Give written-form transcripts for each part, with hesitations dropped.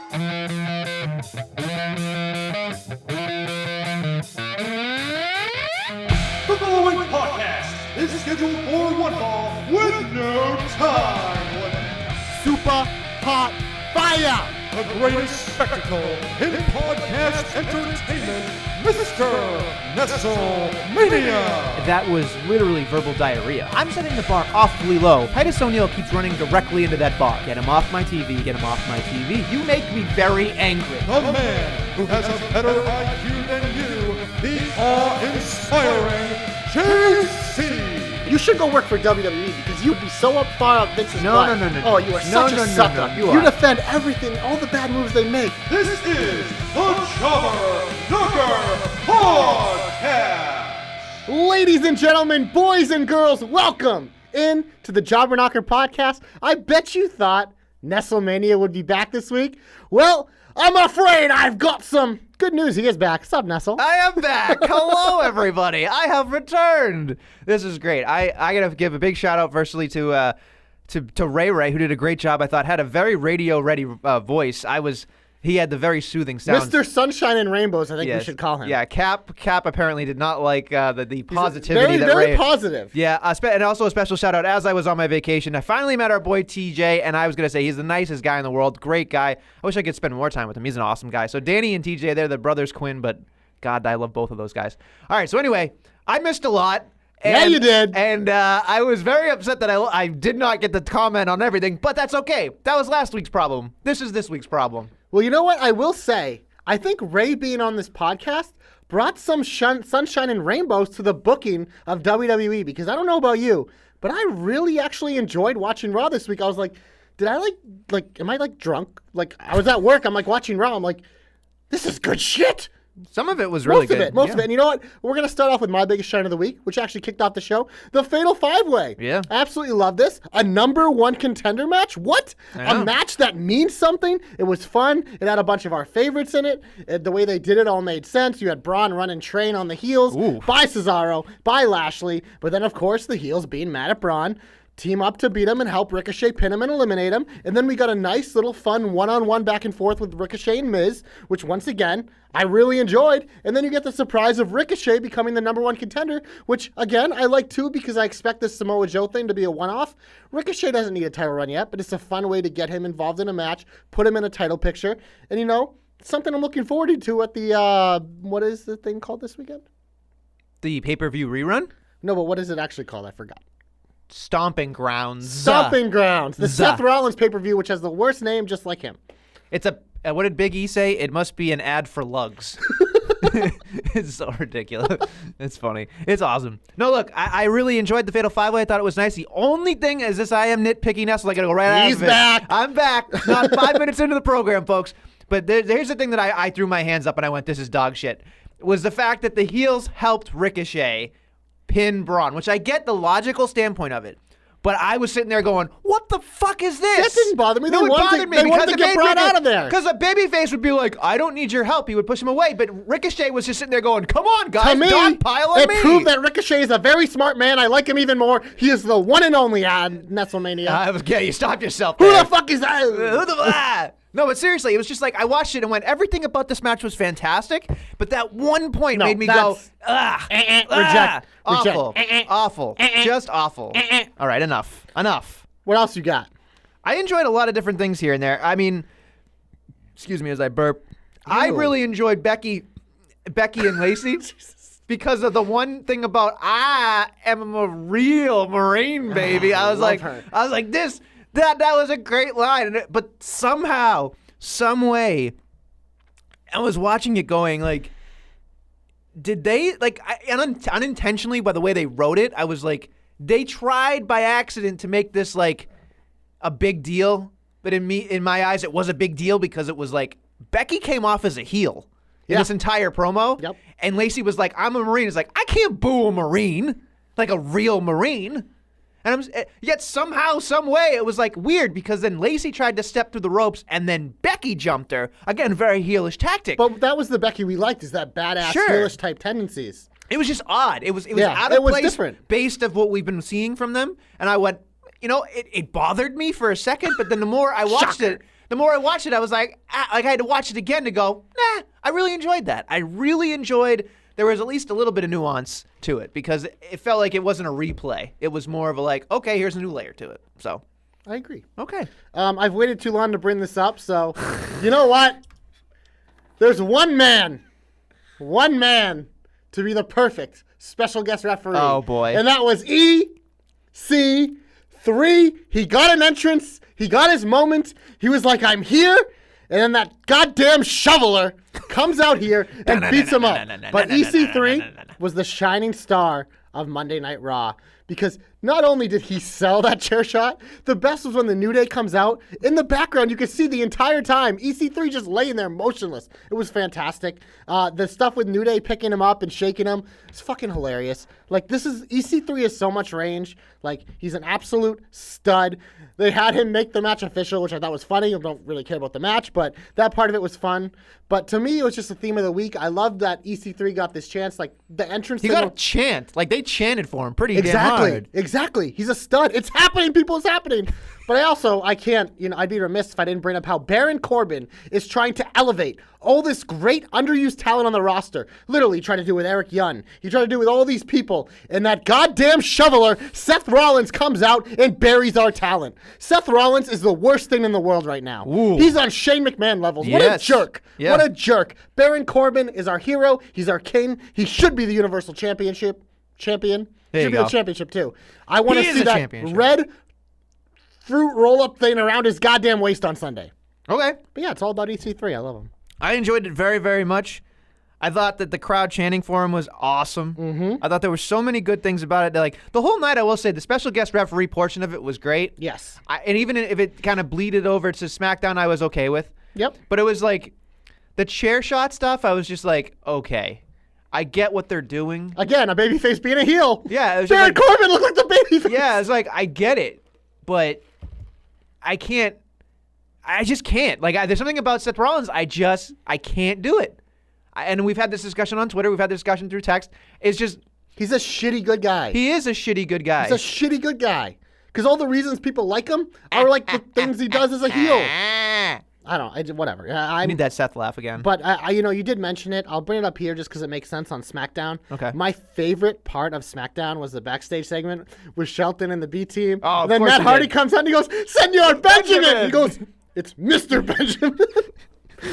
The following podcast is scheduled for one fall with no time limit. Super hot fire! The greatest spectacle in podcast entertainment, Mr. Nestlemania. That was literally verbal diarrhea. I'm setting the bar awfully low. Titus O'Neil keeps running directly into that bar. Get him off my TV, get him off my TV. You make me very angry. The man who has a better IQ than you, the awe-inspiring JC. You should go work for WWE because you'd be so up far up Vince's butt. No. Oh, you are such a sucker. You You defend everything, all the bad moves they make. This is the Jobber Knocker Podcast. Ladies and gentlemen, boys and girls, welcome in to the Jobber Knocker Podcast. I bet you thought Nestlemania would be back this week. Well, I'm afraid I've got some good news. He is back. What's up, Nestle? I am back. Hello, everybody. I have returned. This is great. I gotta give a big shout out, firstly, to Ray, who did a great job. I thought had a very radio ready voice. He had the very soothing sound. Mr. Sunshine and Rainbows, I think we should call him. Yeah, Cap apparently did not like the positivity that very Ray. positive. Yeah, and also a special shout out. As I was on my vacation, I finally met our boy TJ, and I was gonna say he's the nicest guy in the world. Great guy. I wish I could spend more time with him. He's an awesome guy. So Danny and TJ, they're the brothers Quinn, but God, I love both of those guys. All right, so anyway, I missed a lot. Yeah, you did. And I was very upset that I did not get to comment on everything, but that's okay. That was last week's problem. This is this week's problem. Well, you know what? I will say, I think Ray being on this podcast brought some sunshine and rainbows to the booking of WWE because I don't know about you, but I really actually enjoyed watching Raw this week. I was like, did I am I drunk? Like, I was at work. I'm watching Raw. I'm like, this is good shit. Some of it was really good. Most of it. And you know what? We're going to start off with my biggest shine of the week, which actually kicked off the show. The Fatal 5-Way. Yeah. I absolutely love this. A number one contender match? What? A match that means something? It was fun. It had a bunch of our favorites in it. The way they did it all made sense. You had Braun running train on the heels by Cesaro, by Lashley. But then, of course, the heels being mad at Braun. Team up to beat him and help Ricochet pin him and eliminate him. And then we got a nice little fun one-on-one back and forth with Ricochet and Miz, which once again, I really enjoyed. And then you get the surprise of Ricochet becoming the number one contender, which again, I like too because I expect this Samoa Joe thing to be a one-off. Ricochet doesn't need a title run yet, but it's a fun way to get him involved in a match, put him in a title picture. And you know, something I'm looking forward to at the, what is the thing called this weekend? The pay-per-view rerun? No, but what is it actually called? I forgot. Stomping Grounds. Stomping Grounds. The Seth Rollins pay-per-view, which has the worst name just like him. It's what did Big E say? It must be an ad for lugs. It's so ridiculous. It's funny. It's awesome. No, look, I really enjoyed the Fatal 5-Way. I thought it was nice. The only thing is this, I am nitpicking now, so I got to go right out of it. He's back. I'm back. Not 5 minutes into the program, folks. But here's the thing that I threw my hands up and I went, this is dog shit, was the fact that the heels helped Ricochet pin Braun, which I get the logical standpoint of it. But I was sitting there going, what the fuck is this? That didn't bother me. No, it bothered me. They wanted to get Braun out of there. Because a babyface would be like, I don't need your help. He would push him away. But Ricochet was just sitting there going, come on, guys, dogpile on me. It proved that Ricochet is a very smart man. I like him even more. He is the one and only Nestlemania. Yeah, you stopped yourself Who there. the fuck is that? No, but seriously, it was just like, I watched it and went, everything about this match was fantastic, but that one point made me go, reject. Awful. Awful. Just awful. All right, enough. What else you got? I enjoyed a lot of different things here and there. I mean, excuse me as I burp. I really enjoyed Becky and Lacey because of the one thing about I am a real Marine, baby. I was like, this. That was a great line, but somehow, some way, I was watching it going like, did they unintentionally by the way they wrote it? I was like, they tried by accident to make this like a big deal, but in my eyes, it was a big deal because it was like Becky came off as a heel in this entire promo, and Lacey was like, "I'm a Marine." It's like I can't boo a Marine, like a real Marine. And yet somehow, some way, it was like weird because then Lacey tried to step through the ropes and then Becky jumped her. Again, very heelish tactic. But that was the Becky we liked, is that badass heelish type tendencies. It was just odd. It was out of place different. Based of what we've been seeing from them. And I went, it bothered me for a second, but then the more I watched it, the more I watched it, I was like I had to watch it again to go, nah, I really enjoyed that. I really enjoyed, there was at least a little bit of nuance to it because it felt like it wasn't a replay. It was more of a like, okay, here's a new layer to it. So I agree. Okay. I've waited too long to bring this up, so you know what? There's one man to be the perfect special guest referee. Oh, boy. And that was EC3. He got an entrance. He got his moment. He was like, I'm here. And then that goddamn shoveler comes out here and beats him up. But EC3 was the shining star of Monday Night Raw because not only did he sell that chair shot, the best was when the New Day comes out. In the background, you could see the entire time EC3 just laying there motionless. It was fantastic. The stuff with New Day picking him up and shaking him, it's fucking hilarious. Like, EC3 has so much range. Like, he's an absolute stud. They had him make the match official, which I thought was funny. I don't really care about the match, but that part of it was fun. But to me, it was just the theme of the week. I love that EC3 got this chance. Like, the entrance. He got a chant. Like, they chanted for him pretty damn hard. Exactly. He's a stud. It's happening, people. It's happening. But I can't, I'd be remiss if I didn't bring up how Baron Corbin is trying to elevate all this great underused talent on the roster. Literally trying to do it with Eric Young. He tried to do it with all these people. And that goddamn shoveler, Seth Rollins, comes out and buries our talent. Seth Rollins is the worst thing in the world right now. Ooh. He's on Shane McMahon levels. What a jerk. Yeah. What a jerk. Baron Corbin is our hero. He's our king. He should be the Universal champion. There Should you be go. the championship too. I want He to is see a that championship. red fruit roll-up thing around his goddamn waist on Sunday. Okay. But yeah, it's all about EC3. I love him. I enjoyed it very, very much. I thought that the crowd chanting for him was awesome. Mm-hmm. I thought there were so many good things about it. Like the whole night, I will say, the special guest referee portion of it was great. Yes. And even if it kind of bleeded over to SmackDown, I was okay with. Yep. But it was like the chair shot stuff. I was just like, okay, I get what they're doing. Again, a babyface being a heel. Yeah, it was Baron just like, Corbin looked like the babyface. yeah, it's like I get it, but I can't. I just can't. Like, there's something about Seth Rollins. I can't do it. And we've had this discussion on Twitter. We've had this discussion through text. It's just He's a shitty good guy. he is a shitty good guy. He's a shitty good guy. Because all the reasons people like him are like the things he does as a heel. I don't. Whatever. I need that Seth laugh again. But you did mention it. I'll bring it up here just because it makes sense on SmackDown. Okay. My favorite part of SmackDown was the backstage segment with Shelton and the B team. Oh, of and then course Matt he Hardy did. comes out and he goes, "Senor Benjamin." He goes, "It's Mr. Benjamin."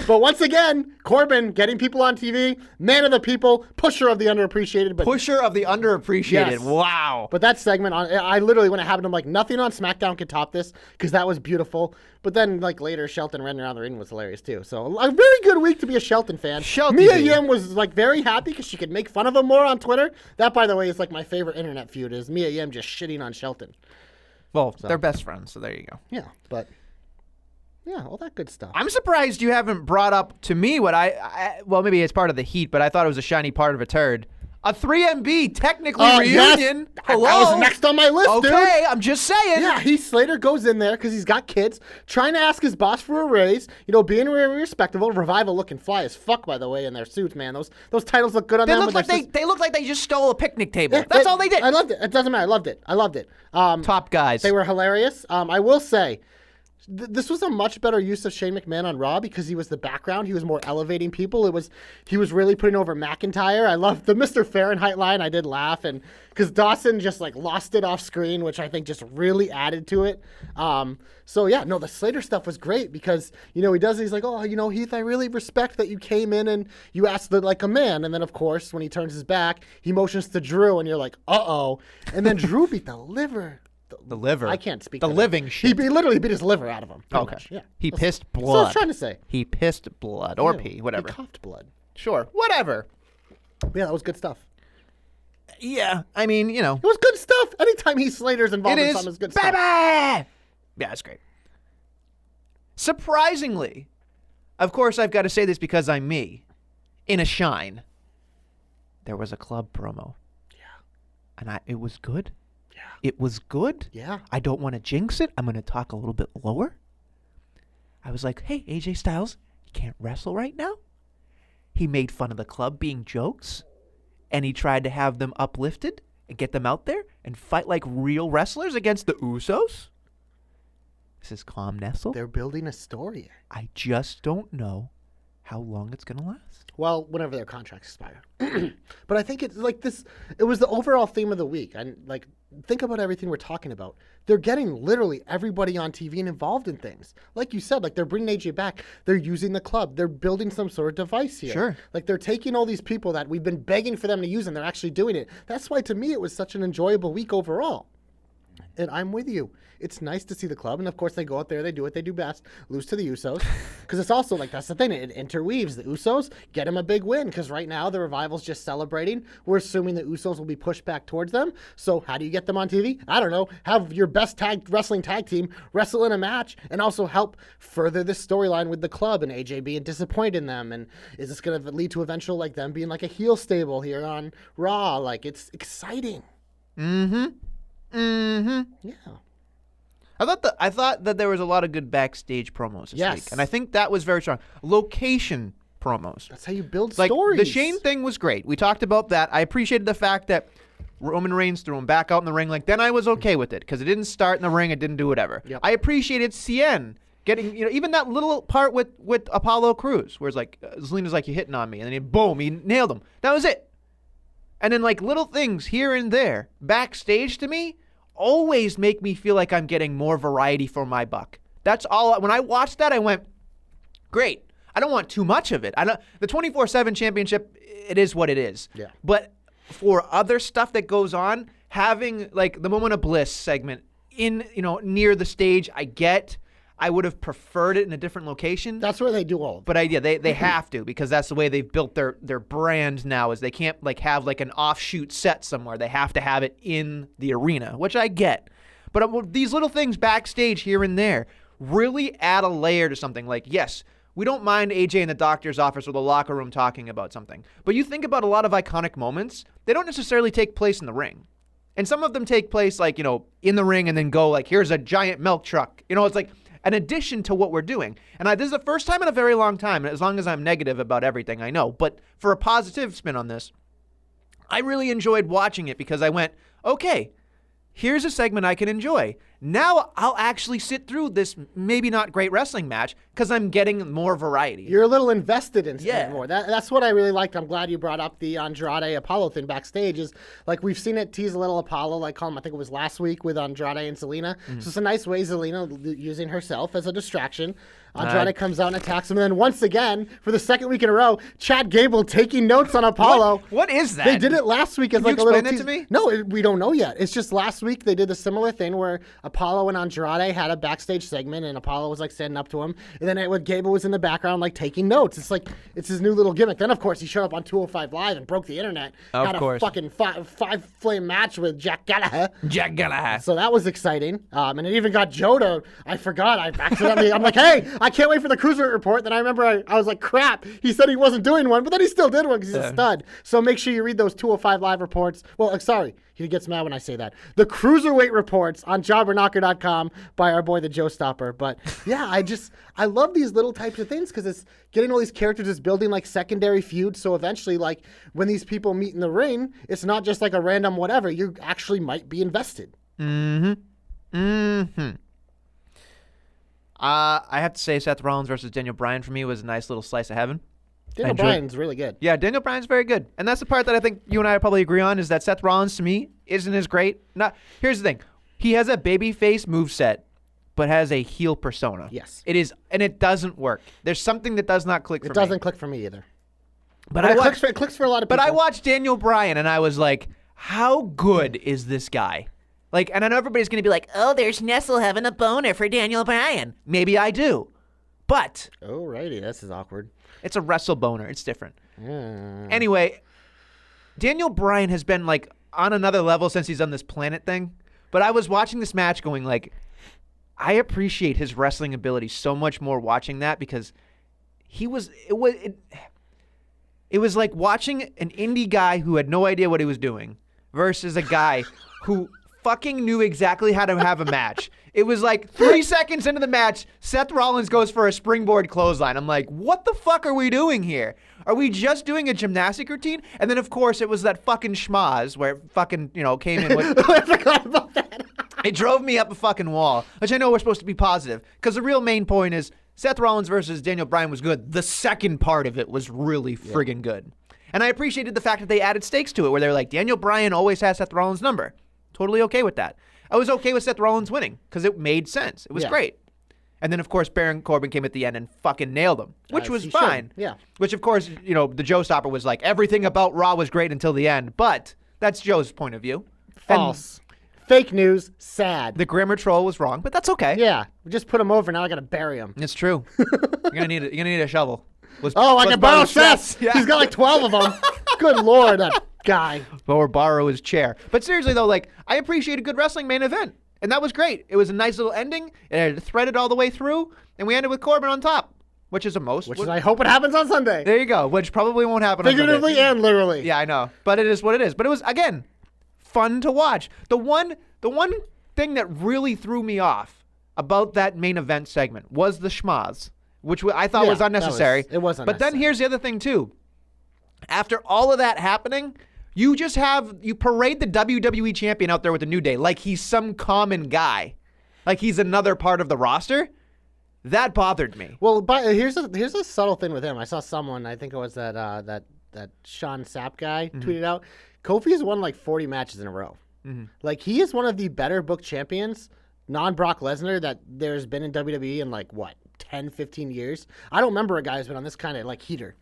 But once again, Corbin getting people on TV, man of the people, pusher of the underappreciated. But Pusher of the underappreciated. Yes. Wow. But that segment, I literally, when it happened, I'm like, nothing on SmackDown could top this because that was beautiful. But then, like, later, Shelton running around the ring was hilarious, too. So, a very good week to be a Shelton fan. Shelton Mia D. Yim was, like, very happy because she could make fun of him more on Twitter. That, by the way, is, like, my favorite internet feud is Mia Yim just shitting on Shelton. Well, they're best friends, so there you go. Yeah, but, yeah, all that good stuff. I'm surprised you haven't brought up to me what well, maybe it's part of the heat, but I thought it was a shiny part of a turd. A 3MB technically reunion. Yes. Hello. That was next on my list, dude. Okay, I'm just saying. Yeah, Heath Slater goes in there because he's got kids, trying to ask his boss for a raise, being respectable. Revival looking fly as fuck, by the way, in their suits, man. Those titles look good on They them. look like they look like they just stole a picnic table. That's all they did. I loved it. It doesn't matter. I loved it. Top guys. They were hilarious. I will say, this was a much better use of Shane McMahon on Raw because he was the background. He was more elevating people. He was really putting over McIntyre. I loved the Mr. Fahrenheit line. I did laugh, and because Dawson just like lost it off screen, which I think just really added to it. So yeah, no, the Slater stuff was great because he does. He's like, oh, Heath, I really respect that you came in and you asked like a man, and then of course when he turns his back, he motions to Drew, and you're like, uh-oh, and then Drew beat the liver. The liver. I can't speak. The to living that. shit. He literally beat his liver out of him. Okay. Much. Yeah. He pissed blood. That's what I was trying to say. He pissed blood or Yeah, pee, whatever. He coughed blood. Sure, whatever. Yeah, that was good stuff. Yeah, I mean, It was good stuff. Anytime Heath Slater's involved in something, it's good stuff. Baby! Yeah, it's great. Surprisingly, of course, I've got to say this because I'm me. In a shine, there was a club promo. Yeah. And it was good. Yeah. It was good. Yeah. I don't want to jinx it. I'm going to talk a little bit lower. I was like, hey, AJ Styles, you can't wrestle right now. He made fun of the club being jokes, and he tried to have them uplifted and get them out there and fight like real wrestlers against the Usos. says, calm, Nestle. They're building a story. I just don't know how long it's going to last. Well, whenever their contracts expire. But I think it's like this. It was the overall theme of the week. And like, think about everything we're talking about. They're getting literally everybody on TV and involved in things. Like you said, like they're bringing AJ back. They're using the club. They're building some sort of device here. Sure. Like they're taking all these people that we've been begging for them to use and they're actually doing it. That's why to me it was such an enjoyable week overall. And I'm with you. It's nice to see the club. And of course, they go out there, they do what they do best, lose to the Usos. Because it's also like, that's the thing, it interweaves. The Usos get them a big win. Because right now, the Revival's just celebrating. We're assuming the Usos will be pushed back towards them. So how do you get them on TV? I don't know. Have your best wrestling tag team wrestle in a match and also help further this storyline with the club and AJ being disappointed in them. And is this going to lead to eventual, like, them being like a heel stable here on Raw? Like, it's exciting. Mm-hmm. Yeah. I thought that there was a lot of good backstage promos this week, and I think that was very strong. Location promos. That's how you build like, stories. The Shane thing was great. We talked about that. I appreciated the fact that Roman Reigns threw him back out in the ring. Like, then I was okay with it because it didn't start in the ring. It didn't do whatever. Yep. I appreciated Cien getting, even that little part with Apollo Crews, where it's like, Zelina's like, you're hitting on me, and then boom, he nailed him. That was it. And then like little things here and there backstage to me always make me feel like I'm getting more variety for my buck. That's all. When I watched that, I went, great. I don't want too much of it. The 24/7 championship, it is what it is. Yeah. But for other stuff that goes on, having like the Moment of Bliss segment in, near the stage, I would have preferred it in a different location. That's where they do all of it. But they have to, because that's the way they've built their brand now, is they can't like have like an offshoot set somewhere. They have to have it in the arena, which I get. But these little things backstage here and there really add a layer to something. Like, yes, we don't mind AJ in the doctor's office or the locker room talking about something. But you think about a lot of iconic moments, they don't necessarily take place in the ring. And some of them take place like, in the ring and then go like, here's a giant milk truck. It's like an addition to what we're doing. And this is the first time in a very long time, as long as I'm negative about everything, I know. But for a positive spin on this, I really enjoyed watching it because I went, okay, here's a segment I can enjoy. Now I'll actually sit through this maybe not great wrestling match because I'm getting more variety. You're a little invested in Yeah. it more. That's what I really liked. I'm glad you brought up the Andrade Apollo thing backstage. Is like we've seen it tease a little Apollo, like I think it was last week with Andrade and Zelina. So it's a nice way Zelina using herself as a distraction. Andrade comes out and attacks him. And then once again, for the second week in a row, Chad Gable taking notes on Apollo. What is that? They did it last week as Can like you a little explain that to tease. me? No, we don't know yet. It's just last week they did a similar thing where Apollo and Andrade had a backstage segment and Apollo was like standing up to him. And then Gable was in the background like taking notes. It's like, it's his new little gimmick. Then, of course, he showed up on 205 Live and broke the internet. Of had course. a fucking five-flame match with Jack Gallagher. Jack Gallagher. So that was exciting. And it even got Joe to, I forgot, I'm like, hey, I can't wait for the Cruiserweight report. Then I remember I was like, crap, he said he wasn't doing one, but then he still did one because he's a stud. So make sure you read those 205 Live reports. Well, sorry, he gets mad when I say that. The Cruiserweight reports on jobberknocker.com by our boy, the Joe Stopper. But yeah, I love these little types of things because it's getting all these characters, it's building like secondary feuds. So eventually, like when these people meet in the ring, it's not just like a random whatever. You actually might be invested. I have to say Seth Rollins versus Daniel Bryan for me was a nice little slice of heaven. Daniel Bryan's really good. Yeah, Daniel Bryan's very good. And that's the part that I think you and I probably agree on, is that Seth Rollins to me isn't as great. Here's the thing. He has a babyface moveset, but has a heel persona. Yes. It is, and it doesn't work. There's something that does not click for me. It doesn't click for me either. But it clicks for a lot of people. But I watched Daniel Bryan and I was like, how good is this guy? Like, and I know everybody's going to be like, oh, there's Nestle having a boner for Daniel Bryan. Maybe I do. But Alrighty, this is awkward. it's a wrestle boner. It's different. Anyway, Daniel Bryan has been like on another level since he's done this Planet thing. But I was watching this match going like, I appreciate his wrestling ability so much more watching that, because it was like watching an indie guy who had no idea what he was doing versus a guy who fucking knew exactly how to have a match. It was like 3 seconds into the match, Seth Rollins goes for a springboard clothesline. I'm like, what the fuck are we doing here? Are we just doing a gymnastic routine? And then, of course, it was that fucking schmaz where it fucking, came in with... I forgot about that. It drove me up a fucking wall, which I know we're supposed to be positive, because the real main point is Seth Rollins versus Daniel Bryan was good. The second part of it was really friggin' good. And I appreciated the fact that they added stakes to it, where they're like, Daniel Bryan always has Seth Rollins' number. Totally okay with that. I was okay with Seth Rollins winning, because it made sense. It was great. And then, of course, Baron Corbin came at the end and fucking nailed him, which was fine. Yeah. Which, of course, the Joe-stopper was like, everything about Raw was great until the end. But that's Joe's point of view. False. Fake news. Sad. The grammar troll was wrong, but that's okay. Yeah. We just put him over. Now I got to bury him. It's true. You're gonna need a shovel. I can borrow Seth. Yeah. He's got like 12 of them. Good Lord, that guy. Or borrow his chair. But seriously, though, I appreciate a good wrestling main event. And that was great. It was a nice little ending. It had threaded all the way through. And we ended with Corbin on top, which is a most. Which is, I hope it happens on Sunday. There you go, which probably won't happen on Sunday. Figuratively and literally. Yeah, I know. But it is what it is. But it was, again, fun to watch. The one thing that really threw me off about that main event segment was the schmaz, which I thought was unnecessary. It was unnecessary. But then here's the other thing, too. After all of that happening, you parade the WWE champion out there with the New Day like he's some common guy. Like he's another part of the roster. That bothered me. Well, but here's a subtle thing with him. I saw someone, I think it was that Sean Sapp guy tweeted out, Kofi has won like 40 matches in a row. Like he is one of the better booked champions, non-Brock Lesnar, that there's been in WWE in like, 10, 15 years? I don't remember a guy who's been on this kind of like heater.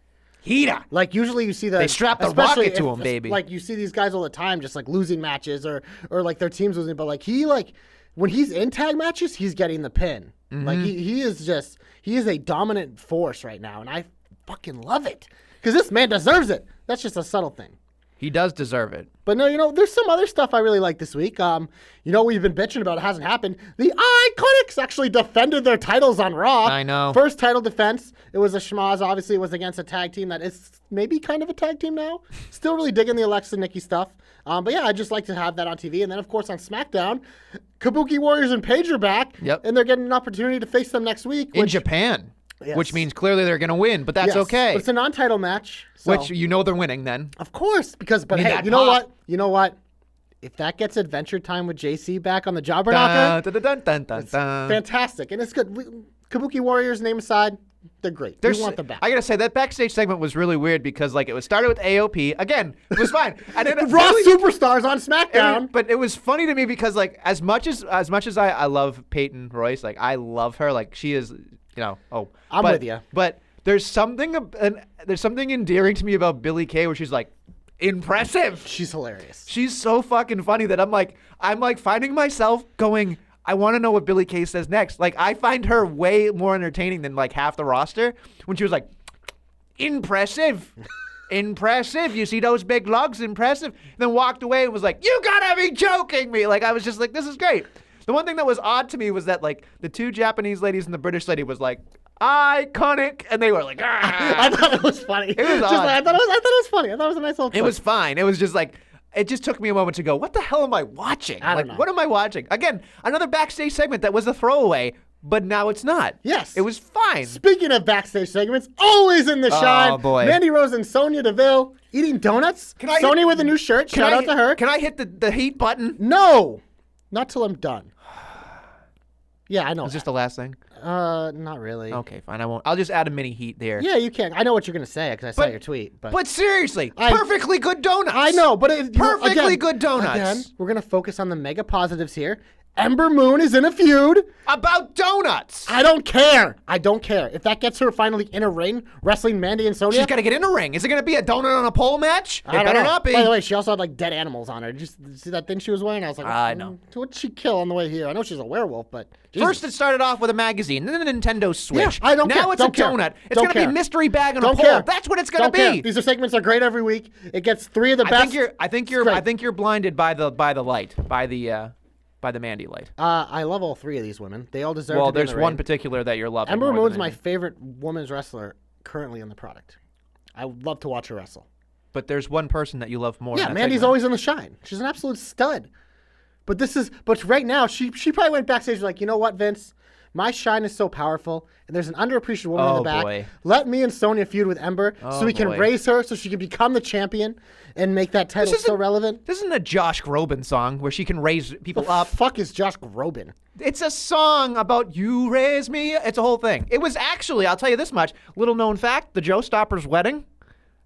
Like usually you see they strap the rocket to him, baby. Like you see these guys all the time just like losing matches or like their teams losing, but like when he's in tag matches, he's getting the pin. Like he is a dominant force right now, and I fucking love it because this man deserves it. That's just a subtle thing. He does deserve it. But no, there's some other stuff I really like this week. We've been bitching about it hasn't happened. The Iconics actually defended their titles on Raw. I know. First title defense. It was a schmaz. Obviously, it was against a tag team that is maybe kind of a tag team now. Still really digging the Alexa Nikki stuff. But yeah, I just like to have that on TV. And then, of course, on SmackDown, Kabuki Warriors and Paige are back. Yep. And they're getting an opportunity to face them next week. In Japan. Yes. Which means clearly they're going to win, but that's okay. But it's a non-title match. So. Which they're winning then. Of course, but hey, you know what? If that gets Adventure Time with JC back on the Jobber Knocker, it's fantastic. And it's good. Kabuki Warriors, name aside, they're great. We want them back. I got to say, that backstage segment was really weird because it was started with AOP. Again, it was fine. And then Raw superstars on SmackDown. But it was funny to me because as much as I love Peyton Royce, I love her. She is, I'm with you. But there's something endearing to me about Billie Kay where she's impressive. She's hilarious. She's so fucking funny that I'm finding myself going, I want to know what Billie Kay says next. I find her way more entertaining than half the roster when she was impressive. Impressive. You see those big lugs? Impressive. And then walked away and was you gotta be joking me. I was just this is great. The one thing that was odd to me was that the two Japanese ladies and the British lady was iconic, and they were ah. I thought it was funny. It was odd. I thought it was funny. I thought it was a nice little twist. It was fine. It was just it just took me a moment to go, what the hell am I watching? I don't know. What am I watching? Again, another backstage segment that was a throwaway, but now it's not. Yes. It was fine. Speaking of backstage segments, always in the shine. Oh, boy. Mandy Rose and Sonya Deville eating donuts. Sonya with a new shirt. Shout out to her. Can I hit the heat button? No. Not till I'm done. Yeah, I know. Is this the last thing? Not really. Okay, fine. I won't. I'll just add a mini heat there. Yeah, you can. I know what you're going to say because I saw your tweet. But seriously, perfectly good donuts. I know, but perfectly good donuts. Again, we're going to focus on the mega positives here. Ember Moon is in a feud about donuts. I don't care. If that gets her finally in a ring wrestling Mandy and Sonya. She's got to get in a ring. Is it going to be a donut on a pole match? It better not be. By the way, she also had dead animals on her. Did you see that thing she was wearing? I was I know. What did she kill on the way here? I know she's a werewolf, but Jesus. First it started off with a magazine, then a Nintendo Switch. Yeah, I don't care. Now it's don't a donut. It's going to be mystery bag on a pole. Care. That's what it's going to be. Care. These segments are great every week. It gets 3 of the best. I think you're blinded by the light, by the Mandy light. I love all 3 of these women. They all deserve to be in the there's ring. one particular that you're loving. Ember Moon's my favorite women's wrestler currently in the product. I would love to watch her wrestle. But there's one person that you love more. Yeah, Mandy's always in the shine. She's an absolute stud. But right now, she probably went backstage you know what, Vince? My shine is so powerful, and there's an underappreciated woman in the back. Boy. Let me and Sonya feud with Ember so we can boy. raise her so she can become the champion and make that title so relevant. This isn't a Josh Groban song where she can raise people up. Fuck is Josh Groban? It's a song about you raise me. It's a whole thing. It was actually, I'll tell you this much, little known fact, the Joe Stopper's wedding,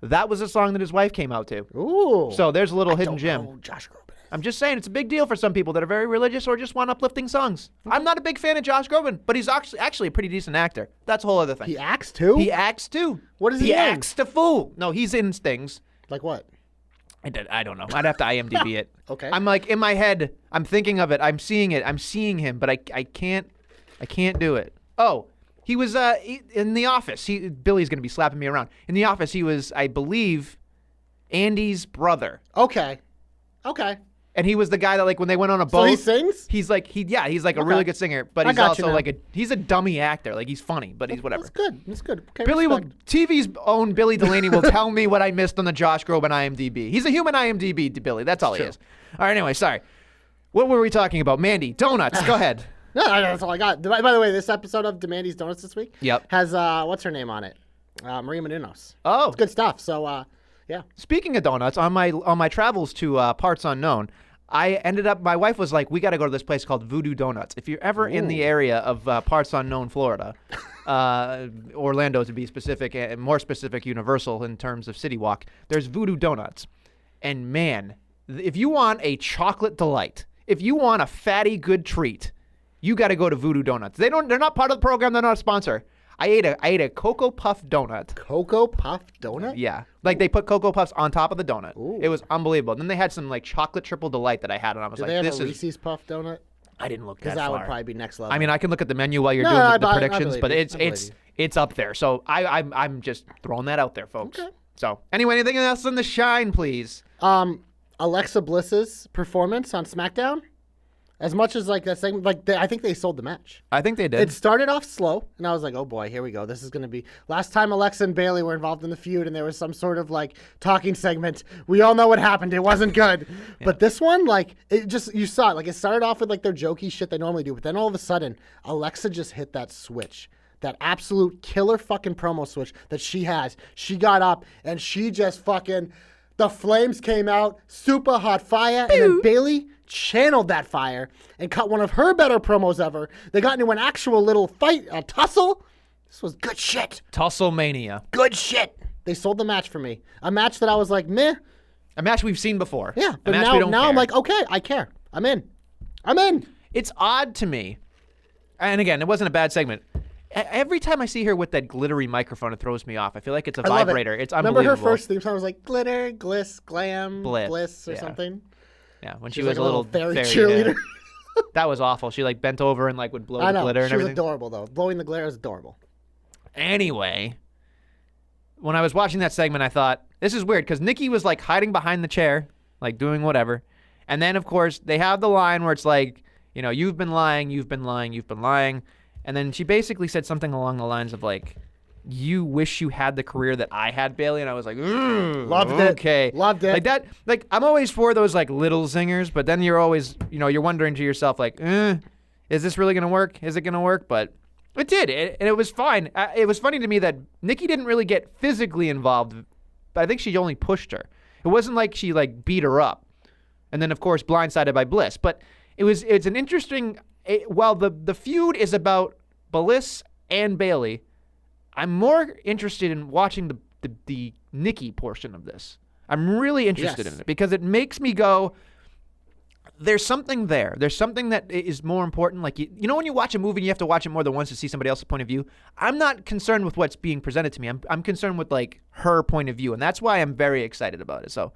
that was a song that his wife came out to. Ooh. So there's a little hidden Don't gem. know who Josh Groban is. I'm just saying, it's a big deal for some people that are very religious or just want uplifting songs. I'm not a big fan of Josh Groban, but he's actually a pretty decent actor. That's a whole other thing. He acts too? He acts too. What is he He in? acts to fool. No, he's in things. Like what? I don't know. I'd have to IMDb it. Okay. I'm like, in my head, I'm thinking of it. I'm seeing it. I'm seeing him, but I can't do it. Oh, he was in The Office. Billy's going to be slapping me around. In The Office, he was, I believe, Andy's brother. Okay. And he was the guy that, like, when they went on a boat. So he sings? He's like, he's like a really good singer, but I he's got you also now. like he's a dummy actor. Like, he's funny, but he's whatever. That's good. Okay, Billy will, respect. TV's own Billy Delaney will tell me what I missed on the Josh Groban IMDb. He's a human IMDb to Billy. That's all he is. All right, anyway, sorry. What were we talking about? Mandy, donuts. Go ahead. No, that's all I got. By the way, this episode of Demandy's Donuts this week has, what's her name on it? Maria Menounos. Oh. It's good stuff. So, yeah. Speaking of donuts, on my travels to Parts Unknown, I ended up, my wife was like, we got to go to this place called Voodoo Donuts. If you're ever in the area of Parts Unknown, Florida, Orlando to be specific, and more specific, Universal in terms of City Walk, there's Voodoo Donuts. And man, if you want a chocolate delight, if you want a fatty good treat, you got to go to Voodoo Donuts. They're not part of the program. They're not a sponsor. I ate a Cocoa Puff donut. Cocoa Puff donut? Yeah. Like, they put Cocoa Puffs on top of the donut. Ooh. It was unbelievable. Then they had some, like, chocolate triple delight that I had, and I was Do like, they have this a is... Reese's Puff donut? I didn't look Because that that far. would probably be next level. I mean, I can look at the menu while you're No, doing I the predictions, believe but you. it's I believe it's up there. So I'm just throwing that out there, folks. Okay. So, anyway, anything else in the shine, please? Alexa Bliss's performance on SmackDown, as much as like that segment, like I think they sold the match. I think they did. It started off slow, and I was like, "Oh boy, here we go. This is going to be." Last time Alexa and Bailey were involved in the feud, and there was some sort of like talking segment. We all know what happened. It wasn't good. But this one, like, it just you saw it. Like, it started off with like their jokey shit they normally do, but then all of a sudden, Alexa just hit that switch. That absolute killer fucking promo switch that she has. She got up and she just fucking, the flames came out, super hot fire, and then Bailey channeled that fire and cut one of her better promos ever. They got into an actual little fight, a tussle. This was good shit. Tusslemania. Good shit. They sold the match for me. A match that I was like, meh. A match we've seen before. Yeah, A but match we don't now care. I'm like, okay, I care. I'm in. It's odd to me. And again, it wasn't a bad segment. Every time I see her with that glittery microphone, it throws me off. I feel like it's a I love vibrator. it. It's Remember unbelievable. her first theme song was like glitter, gliss, glam, bliss or Yeah. something? Yeah, when she She was like a little fairy yeah. cheerleader. That was awful. She like bent over and like would blow I the know. glitter and She was everything. adorable though. Blowing the glare is adorable. Anyway, when I was watching that segment, I thought, this is weird, because Nikki was like hiding behind the chair, like doing whatever. And then, of course, they have the line where it's like, you know, you've been lying, you've been lying, you've been lying. And then she basically said something along the lines of like, you wish you had the career that I had, Bailey. And I was like, Loved okay. it. Loved it. Like that, like, I'm always for those like little zingers, but then you're always, you know, you're wondering to yourself like, is this really going to work? Is it going to work? But it did, and it was fine. It was funny to me that Nikki didn't really get physically involved, but I think she only pushed her. It wasn't like she like beat her up, and then of course blindsided by Bliss. But it's an interesting. While the feud is about Bliss and Bailey, I'm more interested in watching the Nikki portion of this. I'm really interested in it because it makes me go, there's something there. There's something that is more important. Like, you know when you watch a movie and you have to watch it more than once to see somebody else's point of view? I'm not concerned with what's being presented to me. I'm concerned with, like, her point of view, and that's why I'm very excited about it. So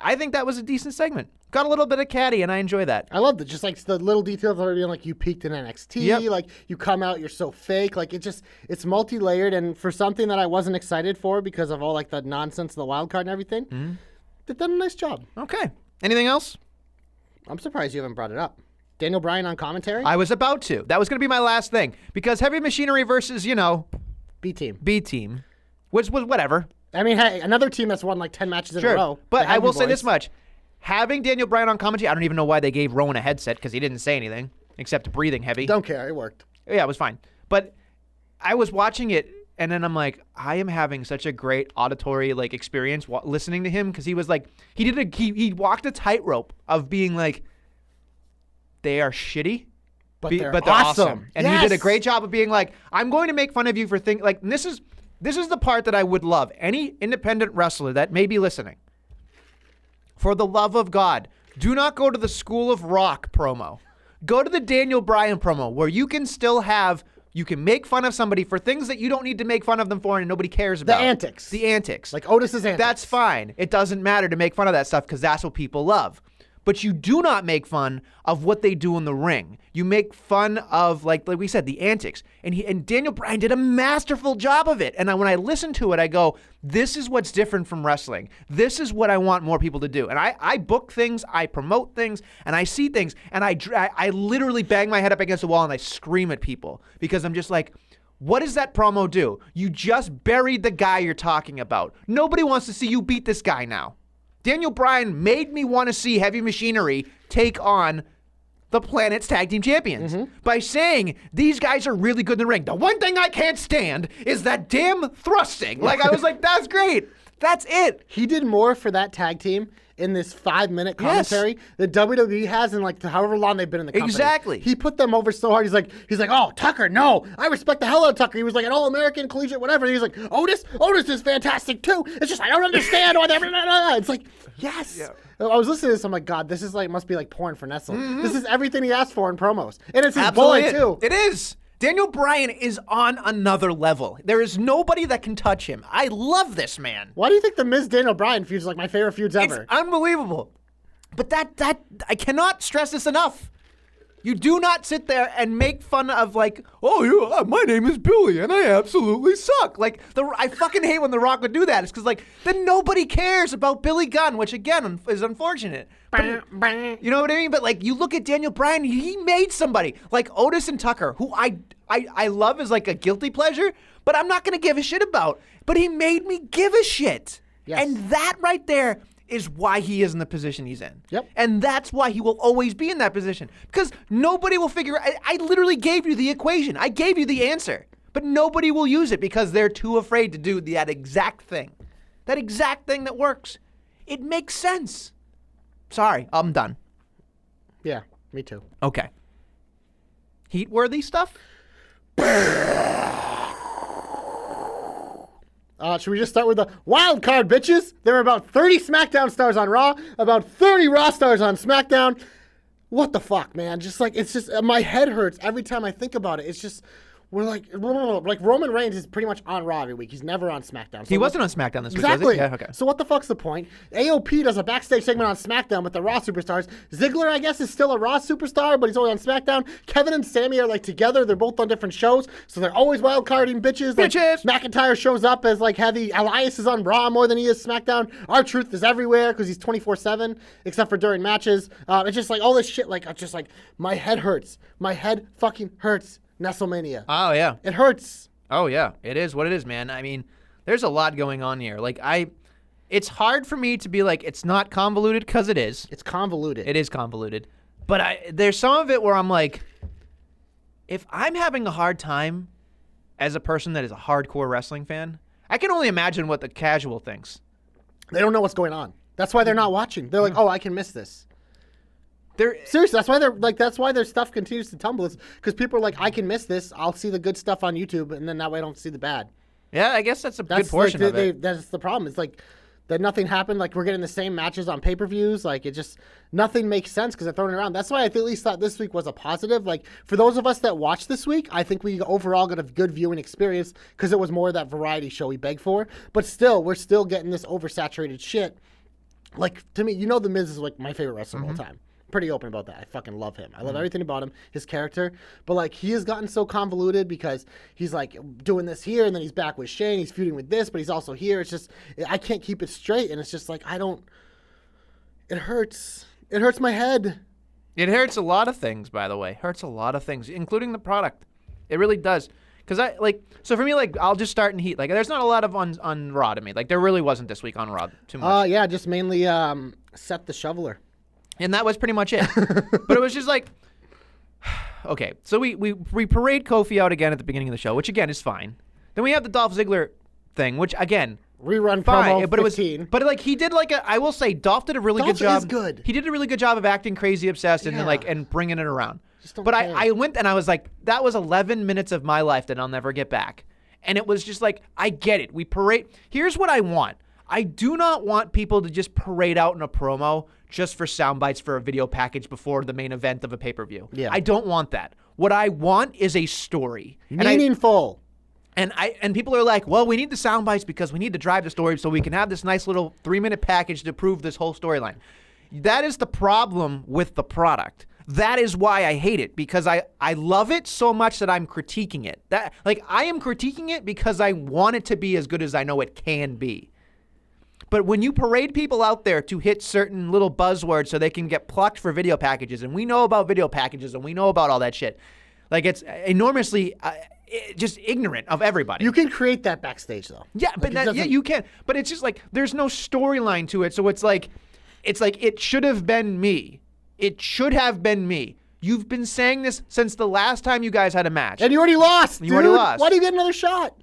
I think that was a decent segment. Got a little bit of catty, and I enjoy that. I loved it. Just like the little details of it being like you peaked in NXT, Yep. like you come out, you're so fake. Like it's multi-layered, and for something that I wasn't excited for because of all like the nonsense of the wild card and everything, they've done a nice job. Okay. Anything else? I'm surprised you haven't brought it up. Daniel Bryan on commentary? I was about to. That was going to be my last thing. Because Heavy Machinery versus, you know, B team. B Team was whatever. I mean, hey, another team that's won like 10 matches in a Sure. row. But the I will Heavy say this Boys. much. Having Daniel Bryan on commentary, I don't even know why they gave Rowan a headset because he didn't say anything except breathing heavy. Don't care. It worked. Yeah, it was fine. But I was watching it, and then I'm like, I am having such a great auditory like experience listening to him, because he was like, he walked a tightrope of being like, they are shitty, But they're they're awesome. And he did a Yes. great job of being like, I'm going to make fun of you for things like, and this is the part that I would love any independent wrestler that may be listening. For the love of God, do not go to the School of Rock promo. Go to the Daniel Bryan promo, where you can make fun of somebody for things that you don't need to make fun of them for and nobody cares about. antics. The antics. Like Otis's antics. That's fine. It doesn't matter to make fun of that stuff because that's what people love. But you do not make fun of what they do in the ring. You make fun of, like we said, the antics. And Daniel Bryan did a masterful job of it. And when I listen to it, I go, this is what's different from wrestling. This is what I want more people to do. And I book things, I promote things, and I see things, and I literally bang my head up against the wall and I scream at people because I'm just like, what does that promo do? You just buried the guy you're talking about. Nobody wants to see you beat this guy now. Daniel Bryan made me want to see Heavy Machinery take on the Planet's Tag Team Champions by saying these guys are really good in the ring. The one thing I can't stand is that damn thrusting. Like, I was like, that's great. That's it. He did more for that tag team in this 5-minute commentary that WWE has in like however long they've been in the company. Exactly. He put them over so hard. He's like, oh, Tucker, no, I respect the hell out of Tucker. He was like an All-American, collegiate, whatever. He's like, Otis is fantastic too. It's just I don't understand why they're. It's like, yes. Yeah. I was listening to this. I'm like, God, this is like must be like porn for Nestle. This is everything he asked for in promos, and it's his boy too. It is. Daniel Bryan is on another level. There is nobody that can touch him. I love this man. Why do you think the Miz Daniel Bryan feud is like my favorite feuds ever? It's unbelievable. But that I cannot stress this enough. You do not sit there and make fun of like, oh, yeah, my name is Billy and I absolutely suck. Like, I fucking hate when The Rock would do that. It's because like then nobody cares about Billy Gunn, which again is unfortunate. But, you know what I mean? But like you look at Daniel Bryan, he made somebody like Otis and Tucker, who I love as like a guilty pleasure, but I'm not gonna give a shit about. But he made me give a shit. Yes. And that right there is why he is in the position he's in. Yep. And that's why he will always be in that position. Because nobody will figure I literally gave you the equation. I gave you the answer. But nobody will use it because they're too afraid to do that exact thing. That exact thing that works. It makes sense. Sorry, I'm done. Yeah, me too. Okay. Heat-worthy stuff? Should we just start with the wild card, bitches? There were about 30 SmackDown stars on Raw, about 30 Raw stars on SmackDown. What the fuck, man? Just like, it's just, my head hurts every time I think about it. It's just, we're like Roman Reigns is pretty much on Raw every week. He's never on SmackDown. So He wasn't on SmackDown this week, Exactly. was he? Yeah, okay. So what the fuck's the point? AOP does a backstage segment on SmackDown with the Raw superstars. Ziggler, I guess, is still a Raw superstar, but he's only on SmackDown. Kevin and Sammy are like together. They're both on different shows, so they're always wild carding bitches. Like, Bitches! McIntyre shows up as like heavy. Elias is on Raw more than he is SmackDown. R-Truth is everywhere because he's 24/7, except for during matches. It's just like all this shit. Like, it's just like my head hurts. My head fucking hurts. Nestlemania. Oh, yeah. It hurts. Oh, yeah. It is what it is, man. I mean, there's a lot going on here. Like, it's hard for me to be like, it's not convoluted, because it is. It's convoluted. It is convoluted. But there's some of it where I'm like, if I'm having a hard time as a person that is a hardcore wrestling fan, I can only imagine what the casual thinks. They don't know what's going on. That's why they're not watching. They're like, oh, I can miss this. Seriously, that's why their stuff continues to tumble. It's because people are like, I can miss this. I'll see the good stuff on YouTube, and then that way I don't see the bad. Yeah, I guess that's a good portion of it. That's the problem. It's like that nothing happened. Like we're getting the same matches on pay-per-views. Like it just nothing makes sense because they're throwing it around. That's why I at least thought this week was a positive. Like for those of us that watched this week, I think we overall got a good viewing experience because it was more of that variety show we begged for. But still, we're still getting this oversaturated shit. Like to me, The Miz is like my favorite wrestler of all time. Pretty open about that. I fucking love him. I love everything about him, his character. But like he has gotten so convoluted because he's like doing this here and then he's back with Shane. He's feuding with this, but he's also here. It's just I can't keep it straight, and it's just like it hurts. It hurts my head. It hurts a lot of things, by the way. Hurts a lot of things, including the product. It really does. Because so for me, like, I'll just start in Heat. Like, there's not a lot of on Raw to me. Like, there really wasn't this week on Raw too much. Yeah, just mainly Seth the Shoveler. And that was pretty much it. But it was just like, okay, so we parade Kofi out again at the beginning of the show, which again is fine. Then we have the Dolph Ziggler thing, which again, Rerun fine, promo but 15. he did I will say, Dolph did a really good job. Dolph is good. He did a really good job of acting crazy obsessed Yeah. and bringing it around. Just don't But care. I went and I was like, that was 11 minutes of my life that I'll never get back. And it was just like, I get it. We parade. Here's what I want. I do not want people to just parade out in a promo just for sound bites for a video package before the main event of a pay-per-view. Yeah. I don't want that. What I want is a story. Meaningful. And people are like, well, we need the sound bites because we need to drive the story so we can have this nice little 3-minute package to prove this whole storyline. That is the problem with the product. That is why I hate it, because I love it so much that I'm critiquing it. I am critiquing it because I want it to be as good as I know it can be. But when you parade people out there to hit certain little buzzwords so they can get plucked for video packages, and we know about video packages and we know about all that shit, like it's enormously just ignorant of everybody. You can create that backstage though. Yeah, but you can. But it's just like there's no storyline to it, so it's like it should have been me. It should have been me. You've been saying this since the last time you guys had a match. And you already lost. You already lost. Why do you get another shot?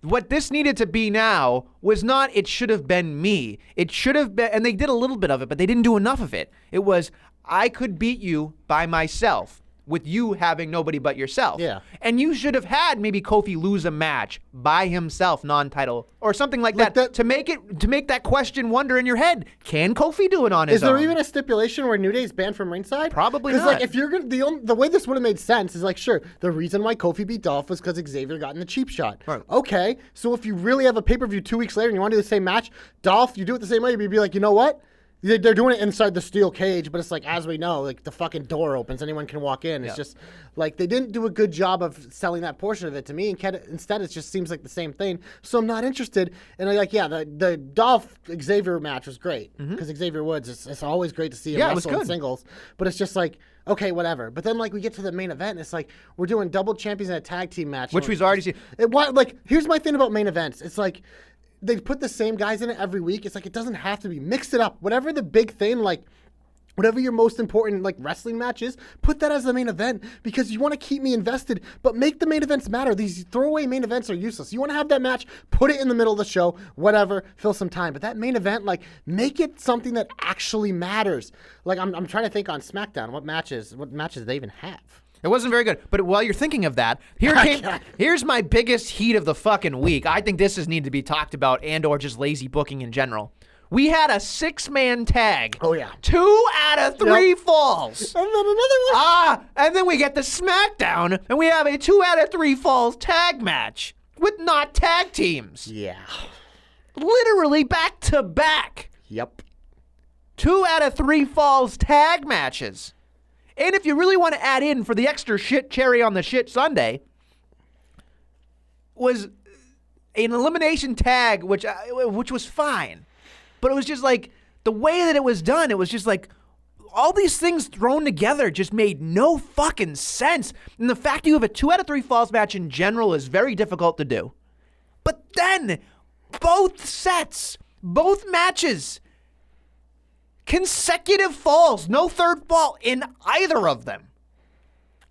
What this needed to be now was not it should have been me. It should have been, and they did a little bit of it, but they didn't do enough of it. It was, I could beat you by myself with you having nobody but yourself. Yeah. And you should have had maybe Kofi lose a match by himself, non-title, or something like that to make that question wonder in your head. Can Kofi do it on his own? Is there even a stipulation where New Day's banned from ringside? Probably not. Because like if you're gonna the way this would have made sense is like, sure, the reason why Kofi beat Dolph was because Xavier got in the cheap shot. Right. Okay, so if you really have a pay-per-view 2 weeks later and you want to do the same match, Dolph, you do it the same way, you'd be like, you know what? They're doing it inside the steel cage, but it's like, as we know, like the fucking door opens, anyone can walk in. It's just like they didn't do a good job of selling that portion of it to me. And instead, it just seems like the same thing. So I'm not interested. And the Dolph Xavier match was great because Xavier Woods, it's always great to see him wrestle in singles. But it's just like, okay, whatever. But then like we get to the main event, and it's like we're doing double champions in a tag team match, which we've already seen. Here's my thing about main events. It's like, they put the same guys in it every week. It's like it doesn't have to be. Mix it up. Whatever the big thing, like whatever your most important like wrestling match is, put that as the main event because you want to keep me invested, but make the main events matter. These throwaway main events are useless. You want to have that match, put it in the middle of the show, whatever, fill some time. But that main event, like make it something that actually matters. Like I'm trying to think on SmackDown, what matches they even have? It wasn't very good. But while you're thinking of that, here's my biggest heat of the fucking week. I think this is need to be talked about or just lazy booking in general. We had a 6-man tag. Oh, yeah. 2 out of 3 falls. And then another one. And then we get the SmackDown, and we have a 2 out of 3 falls tag match with not tag teams. Yeah. Literally back to back. Yep. 2 out of 3 falls tag matches. And if you really want to add in for the extra shit cherry on the shit Sunday, was an elimination tag, which was fine. But it was just like, the way that it was done, it was just like, all these things thrown together just made no fucking sense. And the fact you have a 2 out of 3 falls match in general is very difficult to do. But then, both matches, consecutive falls, no third fall in either of them.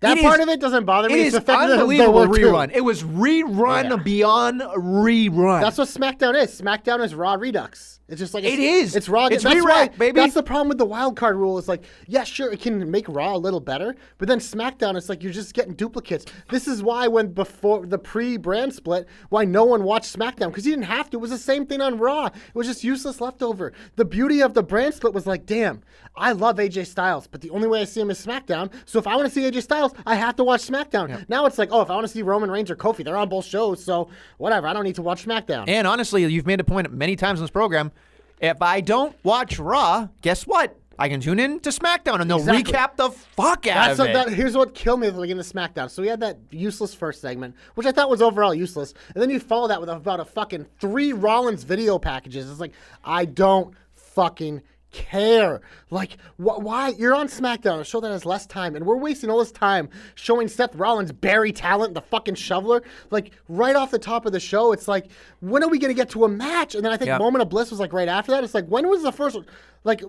That part of it doesn't bother me. It It's is the fact that unbelievable there were two. rerun. It was rerun beyond rerun. That's what SmackDown is. SmackDown is Raw Redux. It's just like It is. It's Raw. It's that's re-rack, why, baby. That's the problem with the wild card rule. It's like, yeah, sure, it can make Raw a little better, but then SmackDown, it's like you're just getting duplicates. This is why before the pre-brand split, why no one watched SmackDown, because you didn't have to. It was the same thing on Raw. It was just useless leftover. The beauty of the brand split was like, damn, I love AJ Styles, but the only way I see him is SmackDown. So if I want to see AJ Styles, I have to watch SmackDown. Yep. Now it's like, oh, if I want to see Roman Reigns or Kofi, they're on both shows, so whatever. I don't need to watch SmackDown. And honestly, you've made a point many times in this program. If I don't watch Raw, guess what? I can tune in to SmackDown and they'll recap the fuck out of it. Here's what killed me at the beginning of SmackDown. So we had that useless first segment, which I thought was overall useless. And then you follow that with about a fucking 3 Rollins video packages. It's like, I don't fucking care. Like, why? You're on SmackDown, a show that has less time, and we're wasting all this time showing Seth Rollins bury talent, the fucking shoveler. Like, right off the top of the show, it's like, when are we going to get to a match? And then I think Moment of Bliss was like right after that. It's like, when was the first one? Like,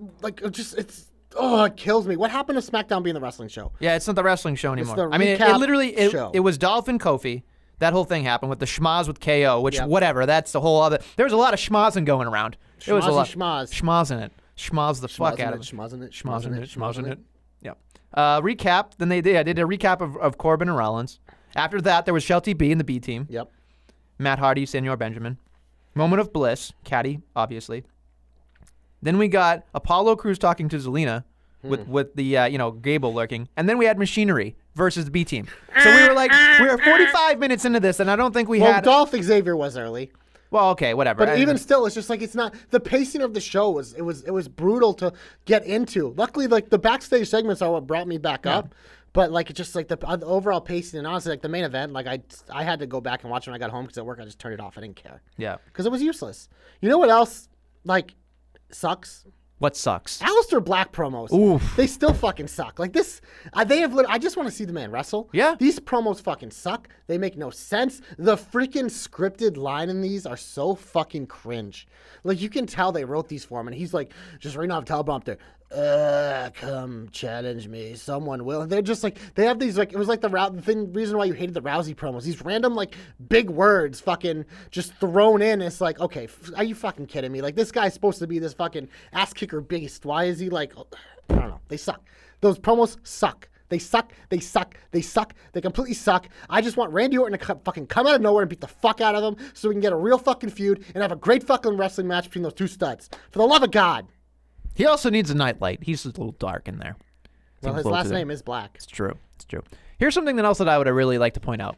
Oh, it kills me. What happened to SmackDown being the wrestling show? Yeah, it's not the wrestling show anymore. the I mean, it recap literally, show. it was Dolph and Kofi. That whole thing happened with the schmaz with KO, which, Yep. whatever, that's the whole other. There was a lot of schmazing going around. There was a lot. Schmaz. Schmazing it. Schmaz the fuck out of it. Schmazing it. Schmazing it. Yep. Recap. Then they did a recap of Corbin and Rollins. After that, there was Shelty B and the B team. Yep. Matt Hardy, Senor Benjamin. Moment of Bliss. Caddy, obviously. Then we got Apollo Crews talking to Zelina with the, Gable lurking. And then we had Machinery versus the B team. So we were like, we were 45 minutes into this, and I don't think we Well, had. Dolph Xavier was early. Well, okay, whatever. But even still, it's just like it's not the pacing of the show was brutal to get into. Luckily, like the backstage segments are what brought me back up. But like it's just like the overall pacing and honestly, like the main event, like I had to go back and watch when I got home because at work I just turned it off. I didn't care. Yeah. Because it was useless. You know what else like sucks? What sucks? Aleister Black promos. Oof. They still fucking suck. Like this, they have. I just want to see the man wrestle. Yeah. These promos fucking suck. They make no sense. The freaking scripted line in these are so fucking cringe. Like you can tell they wrote these for him, and he's like, just right now, have teleprompter. Come challenge me. Someone will. And they're just like they have these like it was like the reason why you hated the Rousey promos. These random like big words fucking just thrown in. It's like okay, are you fucking kidding me? Like this guy's supposed to be this fucking ass kicker beast. Why is he like? I don't know. They suck. Those promos suck. They suck. They suck. They suck. They completely suck. I just want Randy Orton to fucking come out of nowhere and beat the fuck out of them so we can get a real fucking feud and have a great fucking wrestling match between those two studs. For the love of God. He also needs a nightlight. He's a little dark in there. Well, his last name is Black. It's true. It's true. Here's something else that I would really like to point out.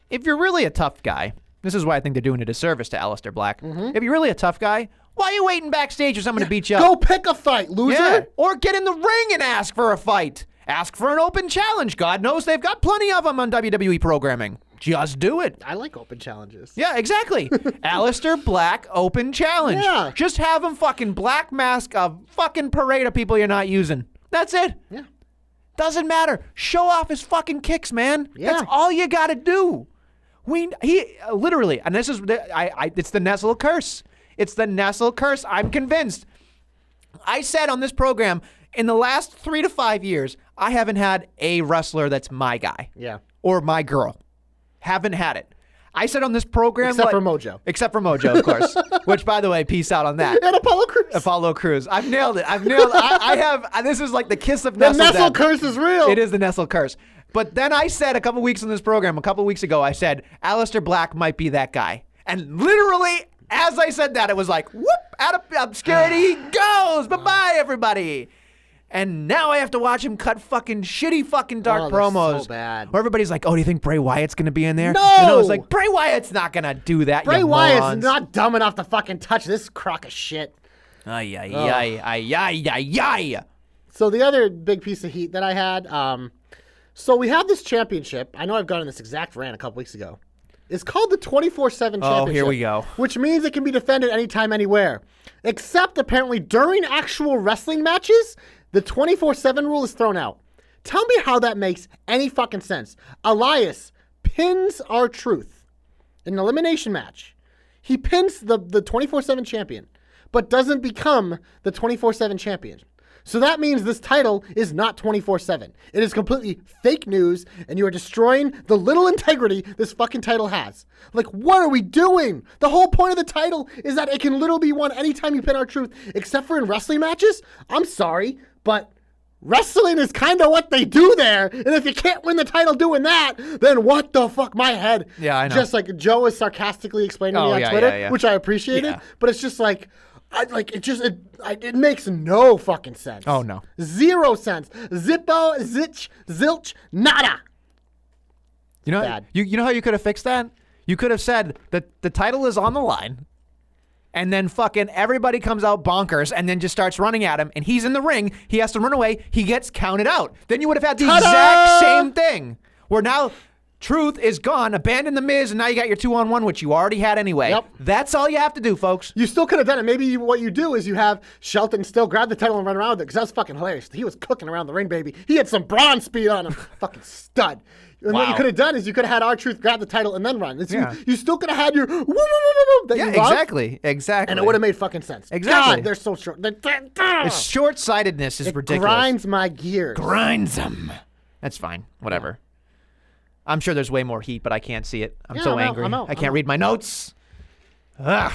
If you're really a tough guy, this is why I think they're doing a disservice to Aleister Black. If you're really a tough guy, why are you waiting backstage for someone to beat you up? Go pick a fight, loser. Yeah. Or get in the ring and ask for a fight. Ask for an open challenge. God knows they've got plenty of them on WWE programming. Just do it. I like open challenges. Yeah, exactly. Aleister Black open challenge. Yeah. Just have him fucking black mask a fucking parade of people you're not using. That's it. Yeah. Doesn't matter. Show off his fucking kicks, man. Yeah. That's all you got to do. He literally, and this is it's the Nestle curse. It's the Nestle curse. I'm convinced. I said on this program, in the last 3 to 5 years, I haven't had a wrestler that's my guy. Yeah. Or my girl. Haven't had it. I said on this program. Except for Mojo. Except for Mojo, of course. Which, by the way, peace out on that. And Apollo Crews. Apollo Crews. I've nailed it. I have. This is like the kiss of The Nestle. Nestle curse is real. It is the Nestle curse. But then I said a couple weeks in this program, a couple weeks ago, I said, Aleister Black might be that guy. And literally, as I said that, it was like, whoop, out of obscurity he goes. Bye-bye, everybody. And now I have to watch him cut fucking shitty fucking dark they're promos. so bad. Where everybody's like, oh, do you think Bray Wyatt's going to be in there? No! And I was like, Bray Wyatt's not going to do that, Bray you Wyatt's morons. not dumb enough to fucking touch this crock of shit. Ay, ay, ay, ay, ay, ay, ay. So the other big piece of heat that I had, so we have this championship. I know I've gone on this exact rant a couple weeks ago. It's called the 24/7 championship. Oh, here we go. Which means it can be defended anytime, anywhere. Except apparently during actual wrestling matches, the 24/7 rule is thrown out. Tell me how that makes any fucking sense. Elias pins R-Truth in an elimination match. He pins the 24/7 champion, but doesn't become the 24/7 champion. So that means this title is not 24/7. It is completely fake news, and you are destroying the little integrity this fucking title has. Like, what are we doing? The whole point of the title is that it can literally be won anytime you pin R-Truth, except for in wrestling matches. I'm sorry, but wrestling is kind of what they do there. And if you can't win the title doing that, then what the fuck? My head. Yeah, I know. Just like Joe is sarcastically explaining to me on Twitter, which I appreciated. Yeah. But it's just like, it makes no fucking sense. Oh, no. 0 sense. Zippo, zitch, zilch, nada. You know, Bad. you know how you could have fixed that? You could have said that the title is on the line, and then fucking everybody comes out bonkers and then just starts running at him, and he's in the ring. He has to run away. He gets counted out. Then you would have had the exact same thing, where now Truth is gone, abandon the Miz, and now you got your 2-on-1, which you already had anyway. Yep. That's all you have to do, folks. You still could have done it. Maybe what you do is you have Shelton still grab the title and run around with it, because that was fucking hilarious. He was cooking around the ring, baby. He had some brawn speed on him. Fucking stud. And what you Wow. could have done is you could have had R-Truth grab the title and then run. Yeah. You still could have had your woo, woo, woo, woo, woo that Yeah, you love, exactly. and it would have made fucking sense. Exactly. God, they're so short. It's short-sightedness is It ridiculous. grinds my gears. Grinds them. That's fine. Whatever. I'm sure there's way more heat, but I can't see it. I'm Yeah, so I'm out, angry. I'm out, I I'm can't out. read my notes. Ugh.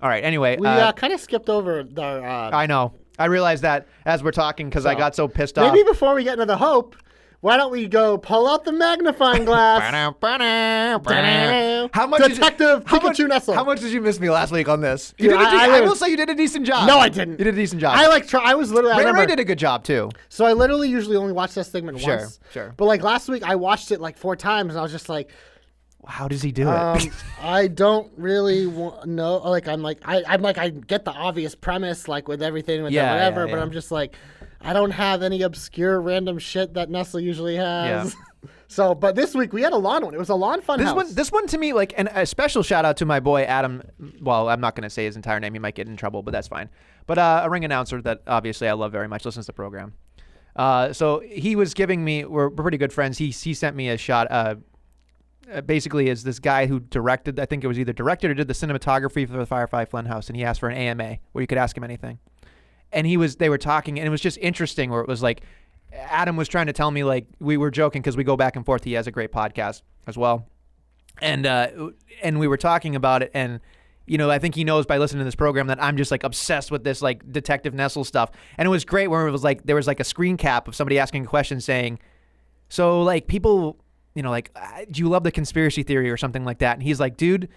All right. Anyway, We kind of skipped over the. I know. I realized that as we're talking because I got so pissed off. Maybe before we get into the hope, why don't we go pull out the magnifying glass? How much Detective Pikachu Nestle. How much did you miss me last week on this? Dude, I will say you did a decent job. No, I didn't. You did a decent job. I was literally. I Ray remember, did a good job too. So I literally usually only watch this segment Sure, once. sure. But like last week, I watched it like 4 times, and I was just like, How does he do it? I don't really know. Like I'm like I get the obvious premise, like with everything with Yeah, whatever, yeah, but yeah. I'm just like, I don't have any obscure random shit that Nestle usually has. Yeah. So, but this week we had a lawn one. It was a lawn fun house. This one to me, like, and a special shout out to my boy Adam. Well, I'm not going to say his entire name; he might get in trouble, but that's fine. But a ring announcer that obviously I love very much, listens to the program. So he was giving me. We're pretty good friends. He sent me a shot. Basically, is this guy who directed? I think it was either directed or did the cinematography for the Firefly Funhouse, and he asked for an AMA where you could ask him anything. And they were talking, and it was just interesting. Where it was like, Adam was trying to tell me, like, we were joking because we go back and forth. He has a great podcast as well, and we were talking about it, and I think he knows by listening to this program that I'm just like obsessed with this like Detective Nestle stuff. And it was great where it was like there was like a screen cap of somebody asking a question saying, so like people, like, do you love the conspiracy theory or something like that? And he's like, dude,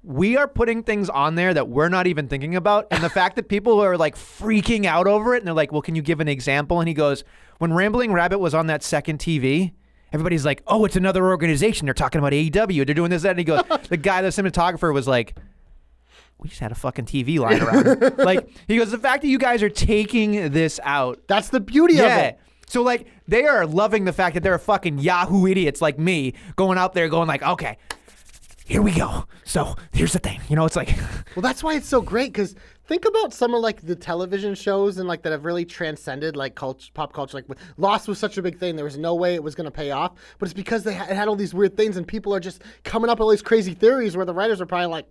we are putting things on there that we're not even thinking about. And the fact that people are like freaking out over it and they're like, well, can you give an example? And he goes, when Rambling Rabbit was on that second TV, everybody's like, oh, it's another organization. They're talking about AEW. They're doing this, that. And he goes, the cinematographer was like, we just had a fucking TV lying around. Like, he goes, the fact that you guys are taking this out. That's the beauty of it. So, like, they are loving the fact that they're fucking Yahoo idiots like me going out there going like, okay, here we go. So here's the thing. It's like. Well, that's why it's so great, because think about some of like the television shows and like that have really transcended like pop culture. Like Lost was such a big thing. There was no way it was going to pay off, but it's because it had all these weird things and people are just coming up with all these crazy theories where the writers are probably like,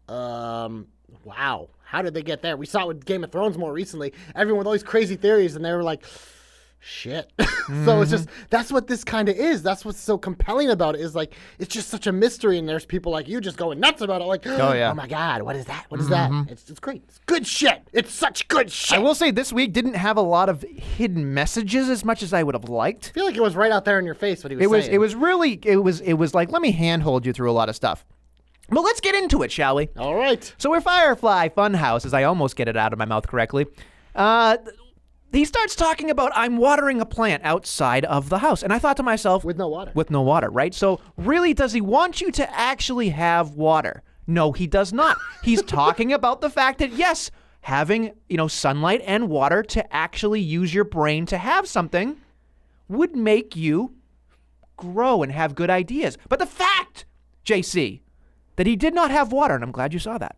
wow, how did they get there? We saw it with Game of Thrones more recently. Everyone with all these crazy theories, and they were like, shit. So it's just, that's what this kind of is. That's what's so compelling about it, is like, it's just such a mystery, and there's people like you just going nuts about it, like, oh yeah, oh my God, what is that? What is that? It's great. It's good shit. It's such good shit. I will say this week didn't have a lot of hidden messages as much as I would have liked. I feel like it was right out there in your face what he was saying. It was like, let me handhold you through a lot of stuff. But let's get into it, shall we? All right. So we're Firefly Funhouse, as I almost get it out of my mouth correctly. He starts talking about, I'm watering a plant outside of the house. And I thought to myself, With no water. With no water, right? So really, does he want you to actually have water? No, he does not. He's talking about the fact that, yes, having, sunlight and water to actually use your brain to have something would make you grow and have good ideas. But the fact, JC, that he did not have water, and I'm glad you saw that,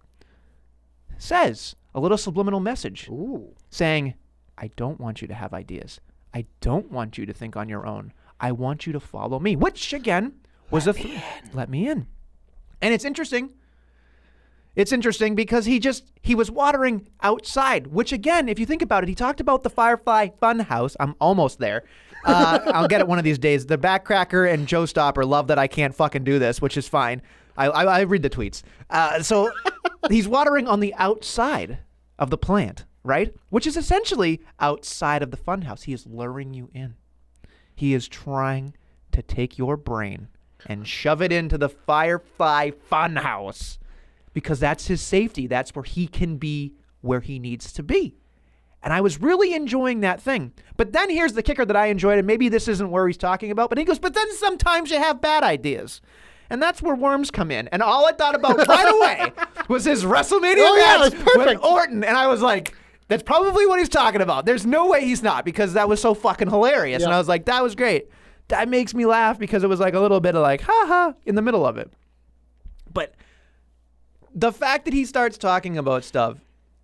says a little subliminal message. Ooh. Saying, I don't want you to have ideas. I don't want you to think on your own. I want you to follow me, which again was let me in. And it's interesting. It's interesting because he was watering outside, which again, if you think about it, he talked about the Firefly Funhouse. I'm almost there. I'll get it one of these days. The Backcracker and Joe Stopper love that I can't fucking do this, which is fine. I read the tweets. So he's watering on the outside of the plant, right? Which is essentially outside of the funhouse. He is luring you in. He is trying to take your brain and shove it into the Firefly Funhouse because that's his safety. That's where he can be where he needs to be. And I was really enjoying that thing. But then here's the kicker that I enjoyed, and maybe this isn't where he's talking about, but he goes, but then sometimes you have bad ideas. And that's where worms come in. And all I thought about right away was his WrestleMania match with Orton. And I was like, that's probably what he's talking about. There's no way he's not, because that was so fucking hilarious. Yep. And I was like, that was great. That makes me laugh because it was like a little bit of like, ha ha, in the middle of it. But the fact that he starts talking about stuff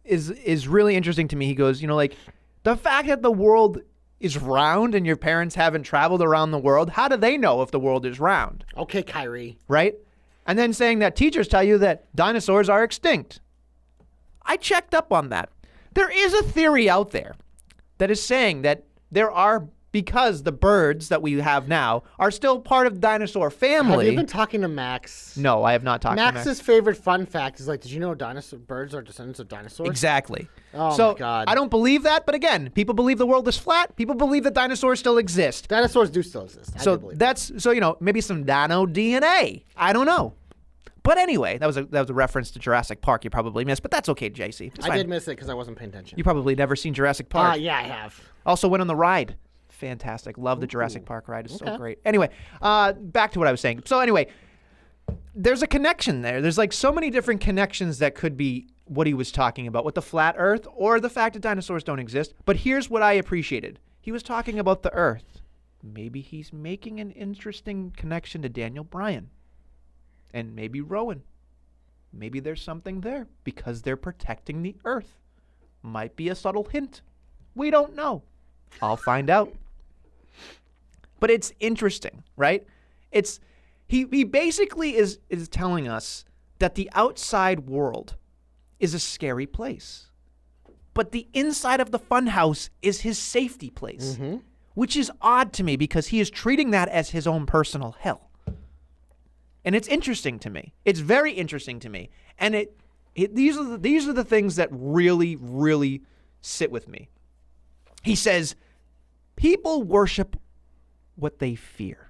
is really interesting to me. He goes, like, the fact that the world is round and your parents haven't traveled around the world, how do they know if the world is round? Okay, Kyrie. Right? And then saying that teachers tell you that dinosaurs are extinct. I checked up on that. There is a theory out there that is saying that there are, because the birds that we have now are still part of the dinosaur family. Have you been talking to Max? No, I have not talked to Max. Max's favorite fun fact is like, did you know birds are descendants of dinosaurs? Exactly. Oh so my God. I don't believe that, but again, people believe the world is flat. People believe that dinosaurs still exist. Dinosaurs do still exist. I do believe that. Maybe some dino DNA. I don't know. But anyway, that was a reference to Jurassic Park you probably missed, but that's okay, JC. It's I fine. did miss it because I wasn't paying attention. You probably never seen Jurassic Park. Yeah, I have. Also went on the ride. Fantastic. Love the Jurassic Park ride. It's so great. Anyway, back to what I was saying. So anyway, there's a connection there. There's like so many different connections that could be what he was talking about with the flat earth or the fact that dinosaurs don't exist. But here's what I appreciated. He was talking about the earth. Maybe he's making an interesting connection to Daniel Bryan and maybe Rowan. Maybe there's something there because they're protecting the earth. Might be a subtle hint. We don't know. I'll find out. But it's interesting, right? He basically is telling us that the outside world is a scary place. But the inside of the funhouse is his safety place, which is odd to me because he is treating that as his own personal hell. And it's interesting to me. It's very interesting to me. And these are the things that really, really sit with me. He says, people worship what they fear.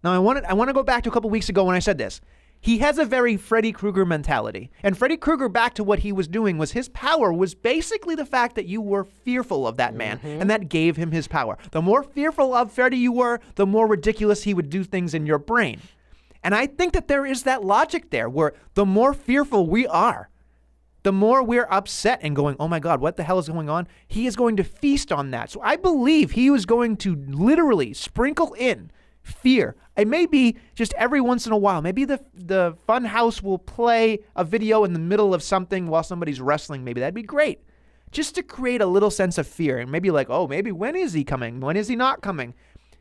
Now, I want to go back to a couple weeks ago when I said this. He has a very Freddy Krueger mentality. And Freddy Krueger, back to what he was doing, was his power was basically the fact that you were fearful of that man, and that gave him his power. The more fearful of Freddy you were, the more ridiculous he would do things in your brain. And I think that there is that logic there where the more fearful we are, the more we're upset and going, oh my God, what the hell is going on? He is going to feast on that. So I believe he was going to literally sprinkle in fear. It may be just every once in a while. Maybe the fun house will play a video in the middle of something while somebody's wrestling. Maybe that'd be great. Just to create a little sense of fear. And maybe like, oh, maybe when is he coming? When is he not coming?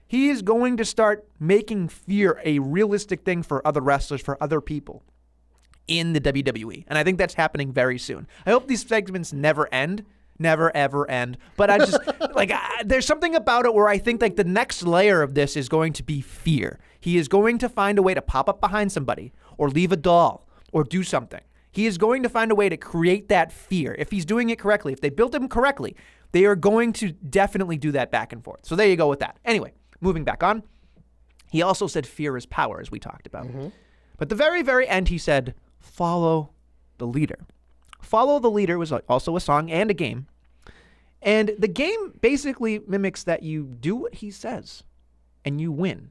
He is going to start making fear a realistic thing for other wrestlers, for other people in the WWE. And I think that's happening very soon. I hope these segments never end. Never, ever end. But I just, there's something about it where I think like the next layer of this is going to be fear. He is going to find a way to pop up behind somebody or leave a doll or do something. He is going to find a way to create that fear. If he's doing it correctly, if they built him correctly, they are going to definitely do that back and forth. So there you go with that. Anyway, moving back on. He also said fear is power, as we talked about. But the very, very end, he said, follow the leader. Follow the Leader was also a song and a game. And the game basically mimics that you do what he says and you win.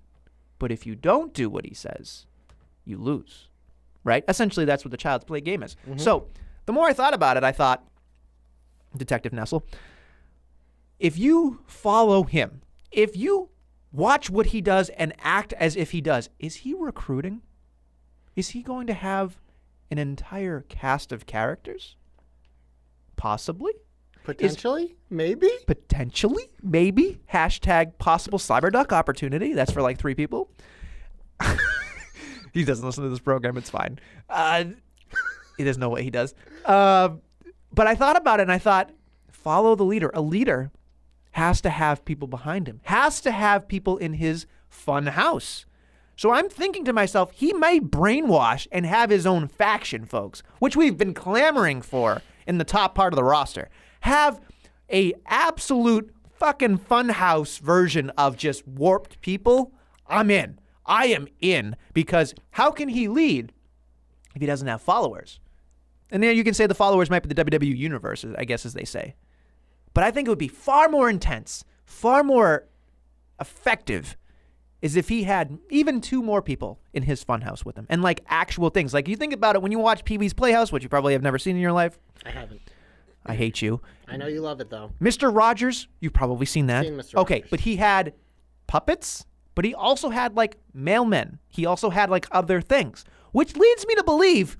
But if you don't do what he says, you lose. Right? Essentially, that's what the Child's Play game is. So the more I thought about it, I thought, Detective Nessel, if you follow him, if you watch what he does and act as if he does, is he recruiting? Is he going to have an entire cast of characters? Possibly. Potentially? Maybe? Potentially? Maybe. Hashtag possible Cyberduck opportunity. That's for like 3 people. He doesn't listen to this program. It's fine. He doesn't know what he does. But I thought about it and I thought, follow the leader. A leader has to have people behind him. Has to have people in his fun house. So I'm thinking to myself, he might brainwash and have his own faction, folks, which we've been clamoring for in the top part of the roster. Have a absolute fucking funhouse version of just warped people. I'm in. I am in. Because how can he lead if he doesn't have followers? And then you can say the followers might be the WWE universe, I guess, as they say. But I think it would be far more intense, far more effective is if he had even 2 more people in his funhouse with him and like actual things. Like you think about it when you watch Pee-wee's Playhouse, which you probably have never seen in your life. I haven't. I hate you. I know you love it though. Mr. Rogers, you've probably seen that. Seen Mr. Okay, Rogers. but he had puppets, but he also had like mailmen. He also had like other things, which leads me to believe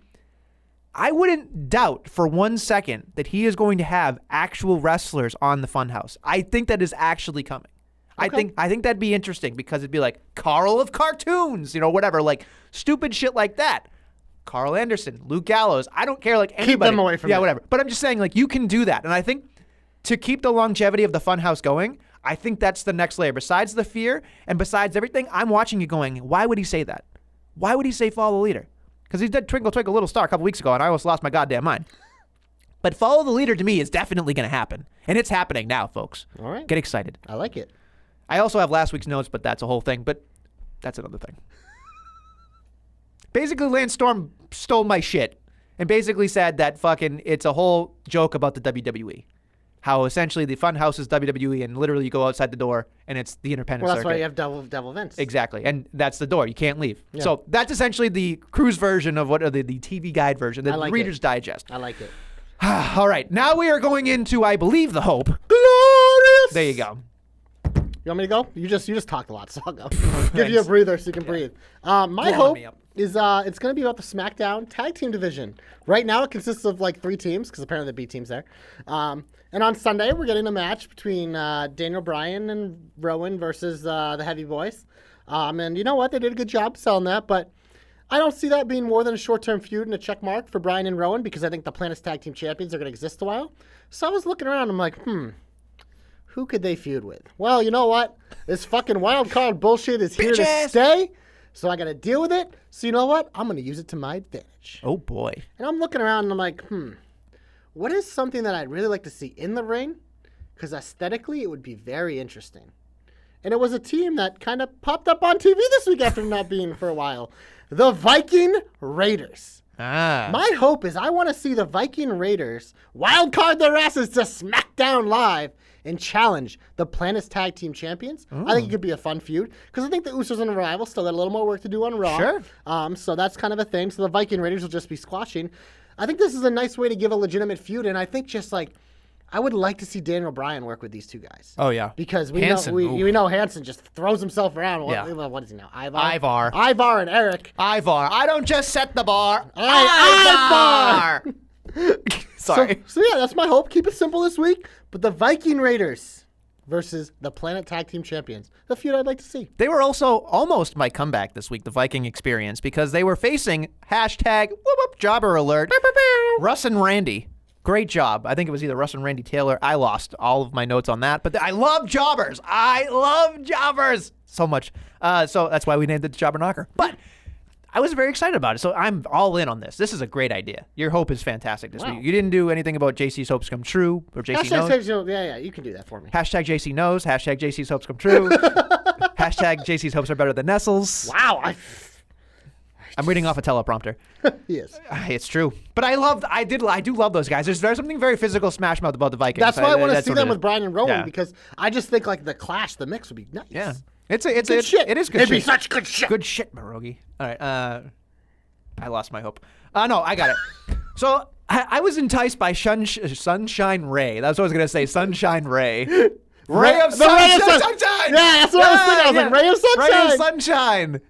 I wouldn't doubt for 1 second that he is going to have actual wrestlers on the Funhouse. I think that is actually coming. Okay. I think that'd be interesting because it'd be like Carl of cartoons, whatever, like stupid shit like that. Carl Anderson, Luke Gallows. I don't care, like anybody. Keep them away from Yeah, that. whatever. But I'm just saying, like, you can do that. And I think to keep the longevity of the Funhouse going, I think that's the next layer. Besides the fear and besides everything, I'm watching you going, why would he say that? Why would he say follow the leader? Because he did Twinkle Twinkle Little Star a couple weeks ago, and I almost lost my goddamn mind. But follow the leader to me is definitely going to happen. And it's happening now, folks. All right. Get excited. I like it. I also have last week's notes, but that's a whole thing. But that's another thing. Basically, Lance Storm stole my shit and basically said that fucking it's a whole joke about the WWE. How essentially the Funhouse is WWE and literally you go outside the door and it's the independent Well, that's circuit. why you have double events. Exactly. And that's the door. You can't leave. Yeah. So that's essentially the cruise version of what are the TV guide version, the I like Reader's it. Digest. I like it. All right. Now we are going into, I believe, the hope. Glorious. There you go. You want me to go? You just talked a lot, so I'll go. Give you a breather so you can breathe. My Blowing hope me up. is it's going to be about the SmackDown Tag Team Division. Right now, it consists of like 3 teams because apparently the B team's there. And on Sunday, we're getting a match between Daniel Bryan and Rowan versus the Heavy Boys. And you know what? They did a good job selling that, but I don't see that being more than a short-term feud and a check mark for Bryan and Rowan because I think the Planet's Tag Team Champions are going to exist a while. So I was looking around. I'm like, who could they feud with? Well, you know what? This fucking wild card bullshit is here to Bitches! stay. So I got to deal with it. So you know what? I'm going to use it to my advantage. Oh, boy. And I'm looking around and I'm like, what is something that I'd really like to see in the ring? Because aesthetically, it would be very interesting. And it was a team that kind of popped up on TV this week after not being for a while. The Viking Raiders. My hope is I want to see the Viking Raiders wild card their asses to SmackDown Live and challenge the Planet's Tag Team Champions. I think it could be a fun feud because I think the Usos and the Revival still got a little more work to do on Raw. Sure. So that's kind of a thing. So the Viking Raiders will just be squashing. I think this is a nice way to give a legitimate feud, and I think just like I would like to see Daniel Bryan work with these two guys. Oh, yeah. Because we Hanson, know we know Hanson just throws himself around. Yeah. What is he now? Ivar. Ivar and Eric. Ivar. I don't just set the bar. Ivar. Sorry. So yeah, that's my hope. Keep it simple this week. But the Viking Raiders versus the Planet Tag Team Champions. The feud I'd like to see. They were also almost my comeback this week, the Viking Experience, because they were facing hashtag whoop whoop jobber alert. Russ and Randy. Great job. I think it was either Russ and Randy Taylor. I lost all of my notes on that, but I love jobbers. I love jobbers so much. So that's why we named it the Jobber Knocker. But I was very excited about it, so I'm all in on this. This is a great idea. Your hope is fantastic this week. You didn't do anything about JC's hopes come true or JC knows. Yeah, you can do that for me. Hashtag JC knows. Hashtag JC's hopes come true. Hashtag JC's hopes are better than Nestle's. Wow, I'm reading off a teleprompter. Yes. It's true. But I do love those guys. There's something very physical Smash Mouth about the Vikings. That's why I want to that's see what them it with is. Bryan and Rowan Yeah. because I just think like the clash, the mix would be nice. Yeah. Good It's shit. It is good It'd shit. be such good shit. Good shit, Marogi. All right. I lost my hope. No, I got it. So I was enticed by Sunshine Ray. That's what I was going to say. Sunshine Ray. Ray of Sunshine. Yeah, that's what I was thinking. I was like, Ray of Sunshine. Ray of Sunshine.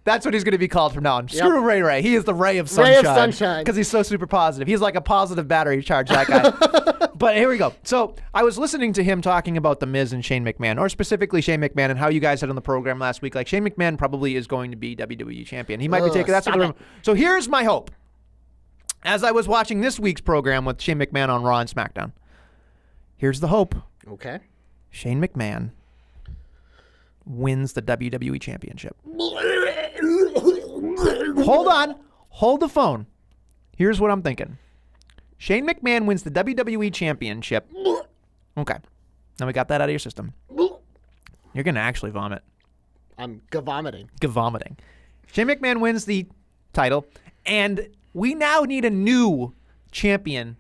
That's what he's going to be called from now on. Screw Ray Ray. He is the Ray of Sunshine. Ray of Sunshine. Because he's so super positive. He's like a positive battery charge, that guy. But here we go. So I was listening to him talking about The Miz and Shane McMahon, or specifically Shane McMahon, and how you guys said on the program last week, like Shane McMahon probably is going to be WWE champion. He might be taking that sort of. So here's my hope. As I was watching this week's program with Shane McMahon on Raw and SmackDown, here's the hope. Okay. Shane McMahon wins the WWE championship. Hold on. Hold the phone. Here's what I'm thinking. Shane McMahon wins the WWE championship. Okay. Now we got that out of your system. You're going to actually vomit. I'm vomiting. Vomiting. Shane McMahon wins the title, and we now need a new champion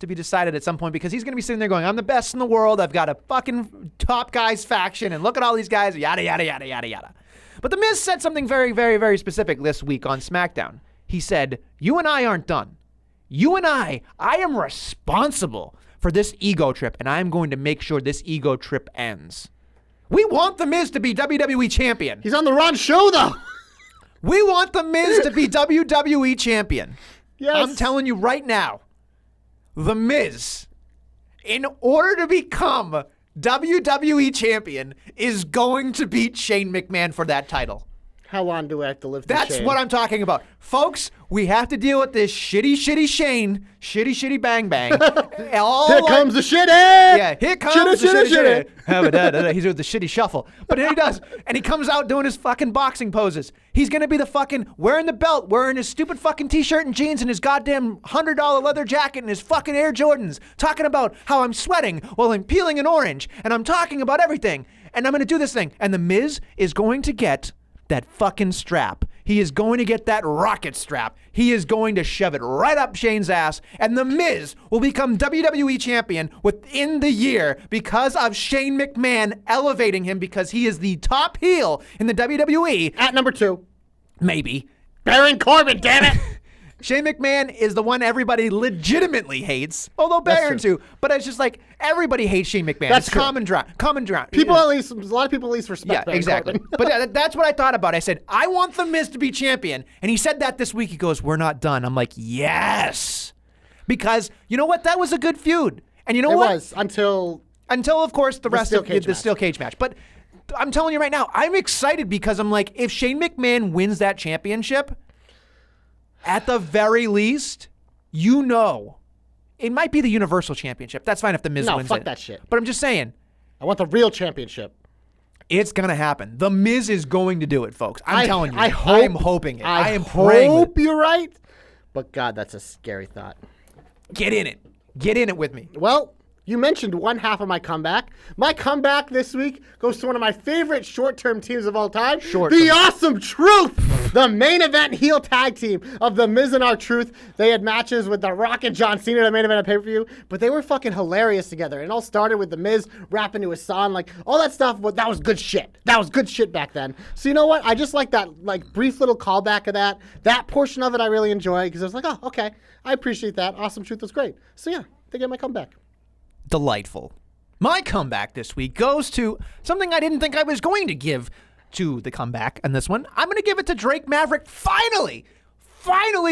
to be decided at some point because he's going to be sitting there going, I'm the best in the world. I've got a fucking top guys faction, and look at all these guys, yada, yada, yada, yada, yada. But The Miz said something very, very, very specific this week on SmackDown. He said, you and I aren't done. You and I am responsible for this ego trip, and I'm going to make sure this ego trip ends. We want The Miz to be WWE champion. He's on the wrong show, though. We want The Miz to be WWE champion. Yes. I'm telling you right now, The Miz, in order to become WWE champion, is going to beat Shane McMahon for that title. How long do I have to live? That's what I'm talking about. Folks, we have to deal with this shitty Shane, shitty bang bang. Here comes the shitty. Yeah, here comes the shitty. He's with the shitty shuffle. But here he does. And he comes out doing his fucking boxing poses. He's going to be the fucking wearing the belt, wearing his stupid fucking t-shirt and jeans and his goddamn $100 leather jacket and his fucking Air Jordans, talking about how I'm sweating while I'm peeling an orange. And I'm talking about everything. And I'm going to do this thing. And The Miz is going to get that fucking strap. He is going to get that rocket strap. He is going to shove it right up Shane's ass, and The Miz will become WWE champion within the year because of Shane McMahon elevating him because he is the top heel in the WWE. At number 2. Maybe. Baron Corbin, damn it. Shane McMahon is the one everybody legitimately hates, although Baron too. But it's just like everybody hates Shane McMahon. That's it's true. common ground. People at least, a lot of people at least respect Yeah, Baron exactly. Corbin. But that's what I thought about. I said, I want The Miz to be champion. And he said that this week. He goes, we're not done. I'm like, yes. Because you know what? That was a good feud. And you know what? It was until, of course, the rest steel of cage the match. steel cage match. But I'm telling you right now, I'm excited because I'm like, if Shane McMahon wins that championship, at the very least, you know, it might be the Universal Championship. That's fine if The Miz wins fuck it. that shit. But I'm just saying, I want the real championship. it's going to happen. The Miz is going to do it, folks. I'm telling you. I hope, I'm hoping it. I am praying it. hope you're right. But God, that's a scary thought. Get in it. Get in it with me. Well, you mentioned one half of my comeback. My comeback this week goes to one of my favorite short-term teams of all time. The Awesome Truth, the main event heel tag team of The Miz and R-Truth. They had matches with The Rock and John Cena, the main event of pay-per-view, but they were fucking hilarious together. It all started with The Miz rapping to his song, like all that stuff. But that was good shit. That was good shit back then. So you know what? I just like that, like brief little callback of that. That portion of it I really enjoy because I was like, oh, okay, I appreciate that. Awesome Truth was great. So yeah, they get my comeback. Delightful. My comeback this week goes to something I didn't think I was going to give to the comeback on this one. I'm going to give it to Drake Maverick finally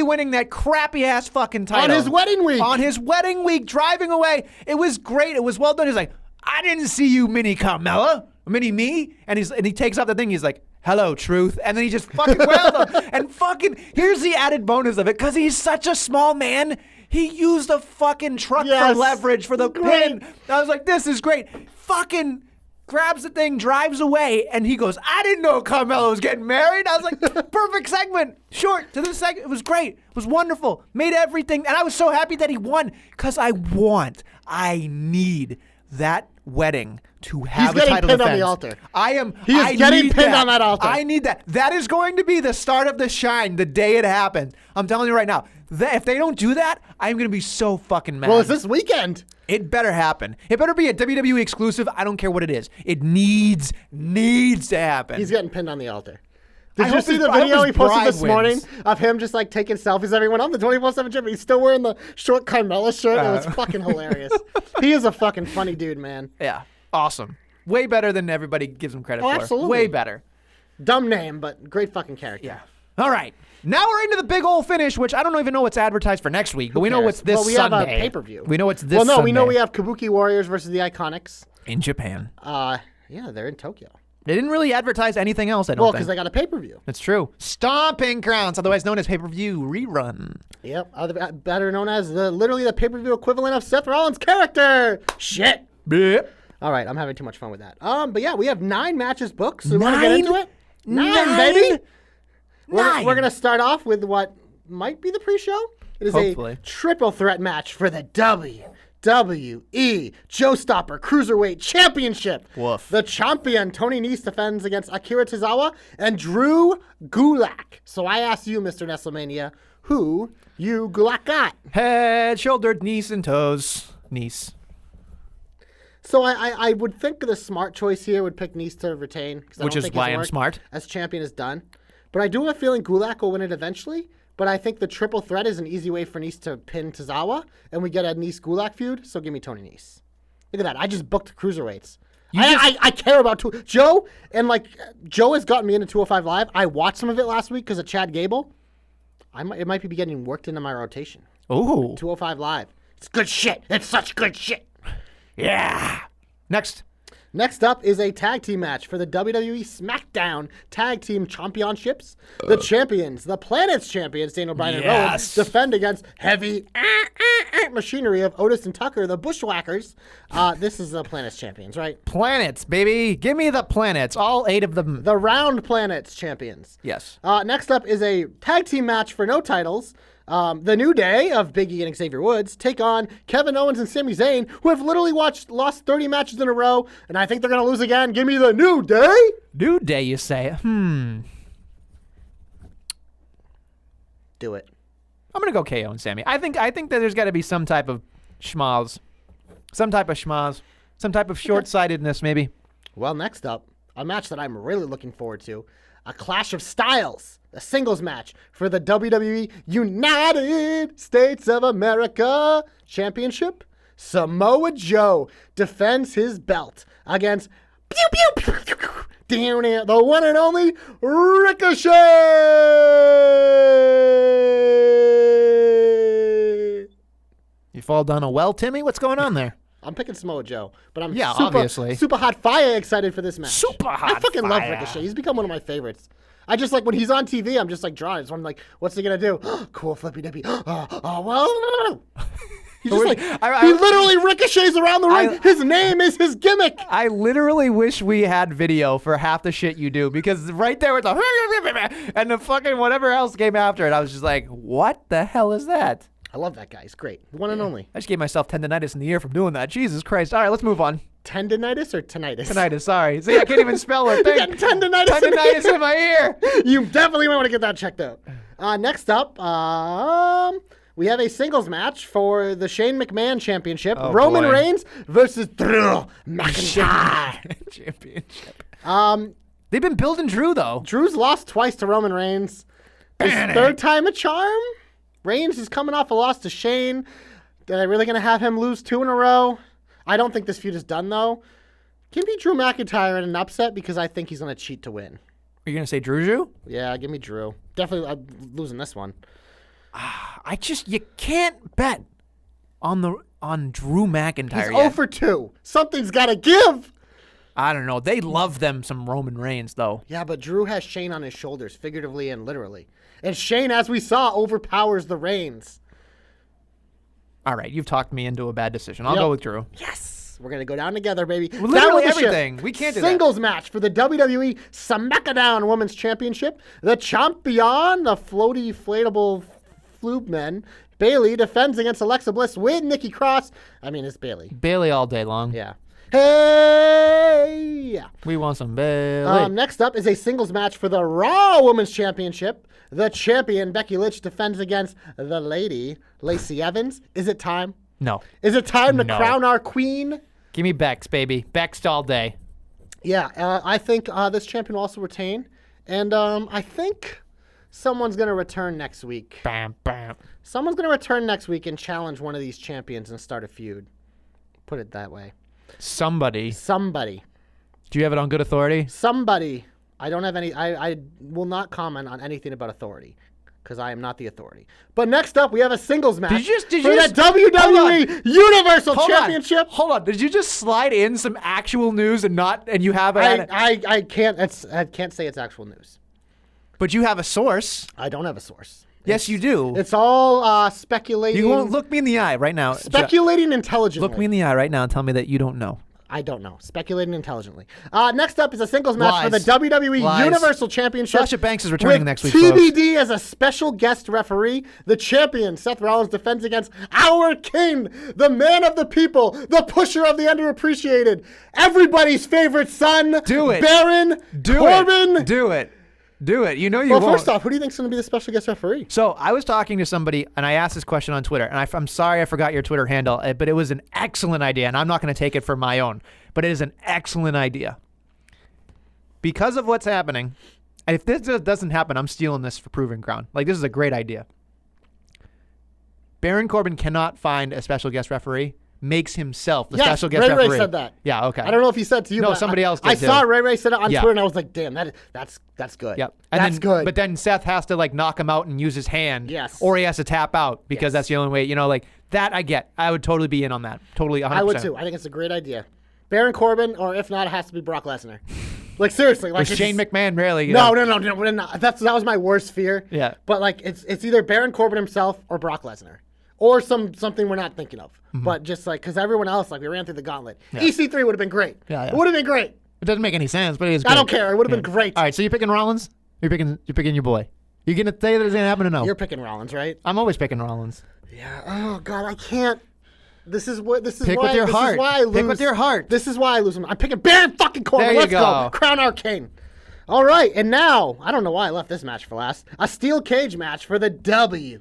winning that crappy ass fucking title. On his wedding week. On his wedding week, driving away. It was great. It was well done. He's like, I didn't see you, Mini Carmella. Mini me. And he takes off the thing. He's like, hello, Truth. And then he just fucking wailed him. And fucking, here's the added bonus of it. Because he's such a small man, he used a fucking truck for leverage for the pin. I was like, this is great. Fucking grabs the thing, drives away, and he goes, I didn't know Carmelo was getting married. I was like, perfect segment. Short to the segment. It was great. It was wonderful. Made everything. And I was so happy that he won because I need that wedding to have a title defense. He's getting pinned on the altar. He is getting pinned on that altar. I need that. That is going to be the start of the shine the day it happens. I'm telling you right now. If they don't do that, I'm going to be so fucking mad. Well, it's this weekend. It better happen. It better be a WWE exclusive. I don't care what it is. It needs to happen. He's getting pinned on the altar. Did you see the video he posted this morning of him just like taking selfies? Everyone on the 24/7 champion. He's still wearing the short Carmella shirt. It was fucking hilarious. He is a fucking funny dude, man. Yeah, awesome. Way better than everybody gives him credit for. Absolutely. Way better. Dumb name, but great fucking character. Yeah. All right. Now we're into the big old finish, which I don't even know what's advertised for next week, but we know what's this Sunday. Well, we have a pay-per-view. We know what's this Sunday. Well, no, we know we have Kabuki Warriors versus the Iconics. In Japan. Yeah, they're in Tokyo. They didn't really advertise anything else, I don't think. Well, because they got a pay-per-view. That's true. Stomping Grounds, otherwise known as pay-per-view rerun. Yep, better known as literally the pay-per-view equivalent of Seth Rollins' character. Shit. Yep. All right, I'm having too much fun with that. But yeah, we have 9 matches booked, so we want to get into it? 9, baby. We're going to start off with what might be the pre-show. It is a triple threat match for the WWE Showstopper Cruiserweight Championship. Woof. The champion, Tony Nese, defends against Akira Tozawa and Drew Gulak. So I ask you, Mr. Nestlemania, who you Gulak got? Head, shoulder, knees, and toes. Knees. So I would think the smart choice here would pick Nese to retain. Which is why I'm smart. As champion is done. But I do have a feeling Gulak will win it eventually. But I think the triple threat is an easy way for Nese to pin Tozawa. And we get a Nese-Gulak feud. So give me Tony Nese. Look at that. I just booked cruiserweights. I care about Joe. And like Joe has gotten me into 205 Live. I watched some of it last week because of Chad Gable. It might be getting worked into my rotation. Ooh. 205 Live. It's good shit. It's such good shit. Yeah. Next up is a tag team match for the WWE SmackDown Tag Team Championships. The champions, the Planet's champions, Daniel Bryan and Rowan, defend against heavy machinery of Otis and Tucker, the Bushwhackers. This is the Planet's champions, right? Planets, baby. Give me the planets. All 8 of them. The Round Planet's champions. Yes. Next up is a tag team match for no titles. The New Day of Big E and Xavier Woods take on Kevin Owens and Sami Zayn, who have literally lost 30 matches in a row, and I think they're going to lose again. Give me the New Day. New Day, you say? Do it. I'm going to go KO and Sammy. I think that there's got to be some type of schmoz. Some type of short-sightedness, maybe. Well, next up, a match that I'm really looking forward to, a Clash of Styles, a singles match for the WWE United States of America Championship. Samoa Joe defends his belt against the one and only Ricochet. You fall down a well, Timmy? What's going on there? I'm picking Samoa Joe, but I'm obviously super hot fire excited for this match. Super hot I fucking love fire. Ricochet. He's become one of my favorites. I just like when he's on TV, I'm just like drawn. So I'm like, what's he gonna do? Cool flippy dippy. Well. He's just like, he literally ricochets around the ring. His name is his gimmick. I literally wish we had video for half the shit you do, because right there with the and the fucking whatever else came after it, I was just like, what the hell is that? I love that guy. He's great. The one and only. I just gave myself tendonitis in the ear from doing that. Jesus Christ. All right, let's move on. Tendonitis or tinnitus? Tinnitus, sorry. See, I can't even spell it. You got tendonitis in my ear. You definitely might want to get that checked out. Next up, we have a singles match for the Shane McMahon Championship. Roman Reigns versus Drew McIntyre. Championship. They've been building Drew, though. Drew's lost twice to Roman Reigns. His third time a charm. Reigns is coming off a loss to Shane. Are they really going to have him lose 2 in a row? I don't think this feud is done, though. Give me Drew McIntyre in an upset because I think he's going to cheat to win. Are you going to say Drew? Yeah, give me Drew. Definitely losing this one. You can't bet on Drew McIntyre. He's 0 for 2. Something's got to give. I don't know. They love them some Roman Reigns, though. Yeah, but Drew has Shane on his shoulders, figuratively and literally. And Shane, as we saw, overpowers the Reigns. All right, you've talked me into a bad decision. I'll go with Drew. Yes. We're going to go down together, baby. Literally everything. We can't do that. Singles match for the WWE SmackDown Women's Championship. The champion, the floaty, inflatable flube men, Bayley, defends against Alexa Bliss with Nikki Cross. I mean, it's Bayley. Bayley all day long. Yeah. Hey! Yeah. We want some Bayley. Next up is a singles match for the Raw Women's Championship. The champion, Becky Lynch, defends against the lady, Lacey Evans. Is it time? No. Is it time to crown our queen? Give me Bex, baby. Bex all day. Yeah, I think this champion will also retain. And I think someone's going to return next week. Bam, bam. Someone's going to return next week and challenge one of these champions and start a feud. Put it that way. Somebody. Do you have it on good authority? Somebody. I don't have any. I will not comment on anything about authority because I am not the authority. But next up, we have a singles match for the WWE Universal Championship. Hold on. Did you just slide in some actual news and you have it? I can't. I can't say it's actual news. But you have a source. I don't have a source. Yes, you do. It's all speculating. You won't look me in the eye right now. Speculating intelligently. Look me in the eye right now and tell me that you don't know. I don't know. Speculating intelligently. Next up is a singles match for the WWE Universal Championship. Sasha Banks is returning next week, TBD as a special guest referee. The champion, Seth Rollins, defends against our king, the man of the people, the pusher of the underappreciated, everybody's favorite son, Baron Corbin. Do it. You know you won't. Well, first off, who do you think is going to be the special guest referee? So I was talking to somebody, and I asked this question on Twitter, and I'm sorry I forgot your Twitter handle, but it was an excellent idea, and I'm not going to take it for my own, but it is an excellent idea. Because of what's happening, and if this doesn't happen, I'm stealing this for Proving Ground. Like, this is a great idea. Baron Corbin cannot find a special guest referee, makes himself the Yes, special guest Ray referee. Ray said that. Yeah, okay. I don't know if he said to you. No, but somebody else did I too. saw Ray Ray said it on Yeah. Twitter, and I was like, damn, that's good. Yep. And That's then, good. But then Seth has to like knock him out and use his hand. Yes. Or he has to tap out because Yes. that's the only way. You know, like that I get. I would totally be in on that. Totally 100%. I would too. I think it's a great idea. Baron Corbin, or if not, it has to be Brock Lesnar. Like seriously, like Or Shane McMahon, really. No. That was my worst fear. Yeah. But like, it's either Baron Corbin himself or Brock Lesnar, or something we're not thinking of. But just like, because everyone else, like we ran through the gauntlet. EC3 would have been great. Yeah, yeah. It would have been great. It doesn't make any sense, but it is great. I don't care. It would have been great. All right, so you're picking Rollins? You're picking your boy. You gonna say that it's gonna happen or no? You're picking Rollins, right? I'm always picking Rollins. Yeah. Oh God, I can't. This is why. Pick with your this heart. Is why I lose. Pick with your heart. This is why I lose. I'm picking Baron fucking Corbin. There you Let's go. Crown Arcane. All right, and now I don't know why I left this match for last. A steel cage match for the WWE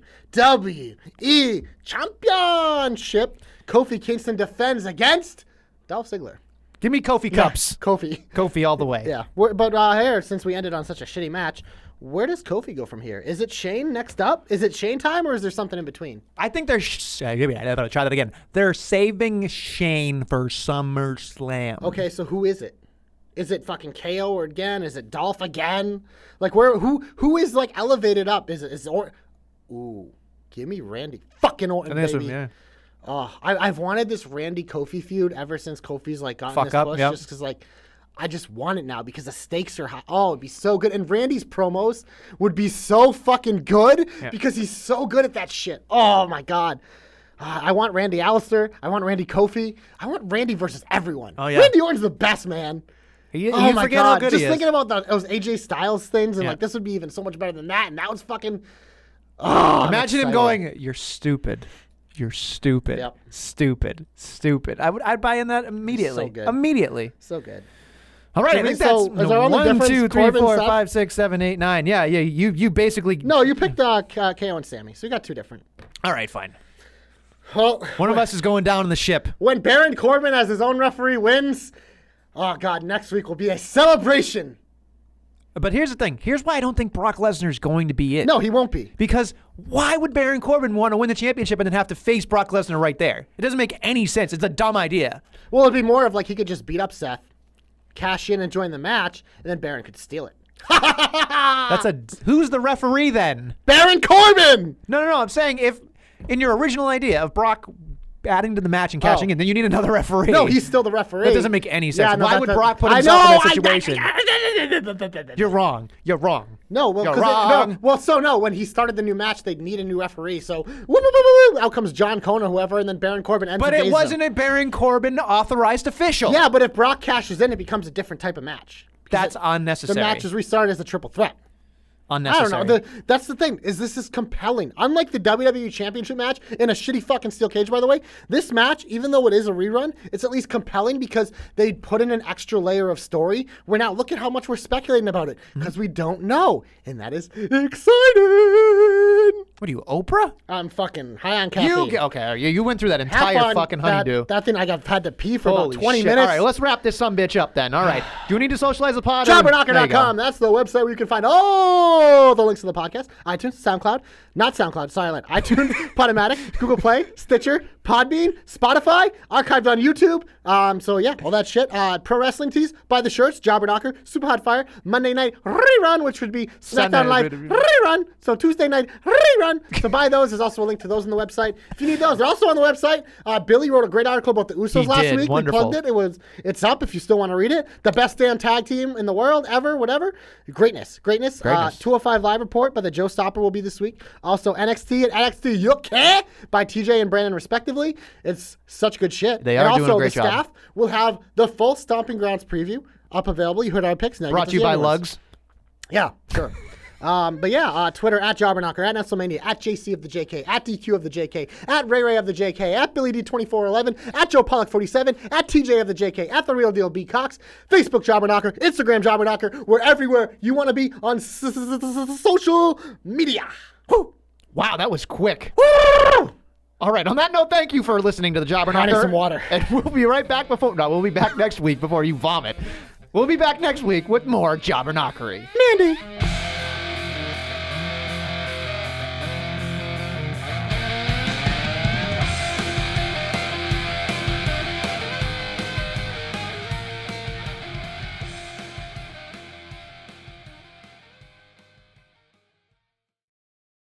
Championship. Kofi Kingston defends against Dolph Ziggler. Give me Kofi cups. Kofi. Kofi all the way. Yeah. But here, since we ended on such a shitty match, where does Kofi go from here? Is it Shane next up? Is it Shane time, or is there something in between? I think they're. Try that again. They're saving Shane for SummerSlam. Okay, so who is it? Is it fucking KO or again? Is it Dolph again? Like who is like elevated up? Is it Ooh, give me Randy fucking Orton, And this baby. one, yeah. Oh, I've wanted this Randy Kofi feud ever since Kofi's like gotten Fuck this up, push, yep. just because like I just want it now because the stakes are high. Oh, it'd be so good, and Randy's promos would be so fucking good because he's so good at that shit. Oh my god. I want Randy Alistair. I want Randy Kofi. I want Randy versus everyone. Oh, yeah. Randy Orton's the best, man. You Oh my forget how god! good Just he is. thinking about those AJ Styles things, and Yeah. like this would be even so much better than that. And that was fucking. Oh, I'm Imagine him excited. going, "You're stupid. You're stupid. Yep. Stupid." I'd buy in that immediately. So good. Immediately. So good. All right, So I think so that's is our only 1, difference 2, 3, Corbin, 4, Seth? 5, 6, 7, 8, 9. Yeah. You basically. No, you picked KO and Sammy, so you got two different. All right, fine. Well, One of us is going down in the ship. when Baron Corbin as his own referee wins, oh god, next week will be a celebration. But here's the thing. Here's why I don't think Brock Lesnar's going to be it. No, he won't be. Because why would Baron Corbin want to win the championship and then have to face Brock Lesnar right there? It doesn't make any sense. It's a dumb idea. Well, it'd be more of like he could just beat up Seth, cash in and join the match, and then Baron could steal it. Who's the referee then? Baron Corbin! No. I'm saying if in your original idea of Brock adding to the match and cashing in, then you need another referee. No, he's still the referee. That doesn't make any sense. Yeah, no, Why that would doesn't- Brock put I himself know, in that situation? You're wrong. You're wrong. No, well, You're 'cause wrong. when he started the new match, they'd need a new referee. So, out comes John Cona, whoever, and then Baron Corbin ends But the it days wasn't a Baron Corbin authorized official. Yeah, but if Brock cashes in, it becomes a different type of match. That's The unnecessary. match is restarted as a triple threat. Unnecessary. I don't know. That's the thing. This is compelling. Unlike the WWE Championship match in a shitty fucking steel cage, by the way, this match, even though it is a rerun, it's at least compelling because they put in an extra layer of story. Where now look at how much we're speculating about it because we don't know, and that is exciting. What are you, Oprah? I'm fucking high on caffeine. You went through that Have entire fun. fucking honeydew. That thing I had to pee for Holy about 20 shit. minutes. All right, let's wrap this sumbitch up then. All right. Do we need to socialize the pod? There you Jobberknocker.com. go. That's the website where you can find all the links to the podcast. iTunes, SoundCloud, not SoundCloud, silent. iTunes, Podomatic, Google Play, Stitcher, Podbean, Spotify, archived on YouTube. So yeah, all that shit. Pro wrestling tees, buy the shirts, Jobberknocker, Super Hot Fire, Monday night rerun, which would be Sunday SmackDown Live rerun. So Tuesday night rerun. So buy those. There's also a link to those on the website. If you need those, they're also on the website. Billy wrote a great article about the Usos He last did. week. Wonderful. We plugged it. It's up if you still want to read it. The best damn tag team in the world ever, whatever. Greatness. 205 Live report by the Joe Stopper will be this week. Also NXT and NXT UK by TJ and Brandon respectively. It's such good shit. They and are also doing a great the job. staff will have the full Stomping Grounds preview up available. You heard our picks now. Brought get to you see by everyone's. Lugs. Yeah, sure. But yeah, Twitter at Jobberknocker, at Nestlemania, at JC of the JK, at DQ of the JK, at Ray Ray of the JK, at Billy D2411, at Joe Pollock 47, at TJ of the JK, at The Real Deal B Cox, Facebook Jobberknocker, Instagram Jobberknocker. We're everywhere you want to be on social media. Woo! Wow, that was quick. Woo! All right. On that note, thank you for listening to the Jobberknocker. I need some water. And we'll be right back we'll be back next week before you vomit. We'll be back next week with more Jobberknockery. Mandy.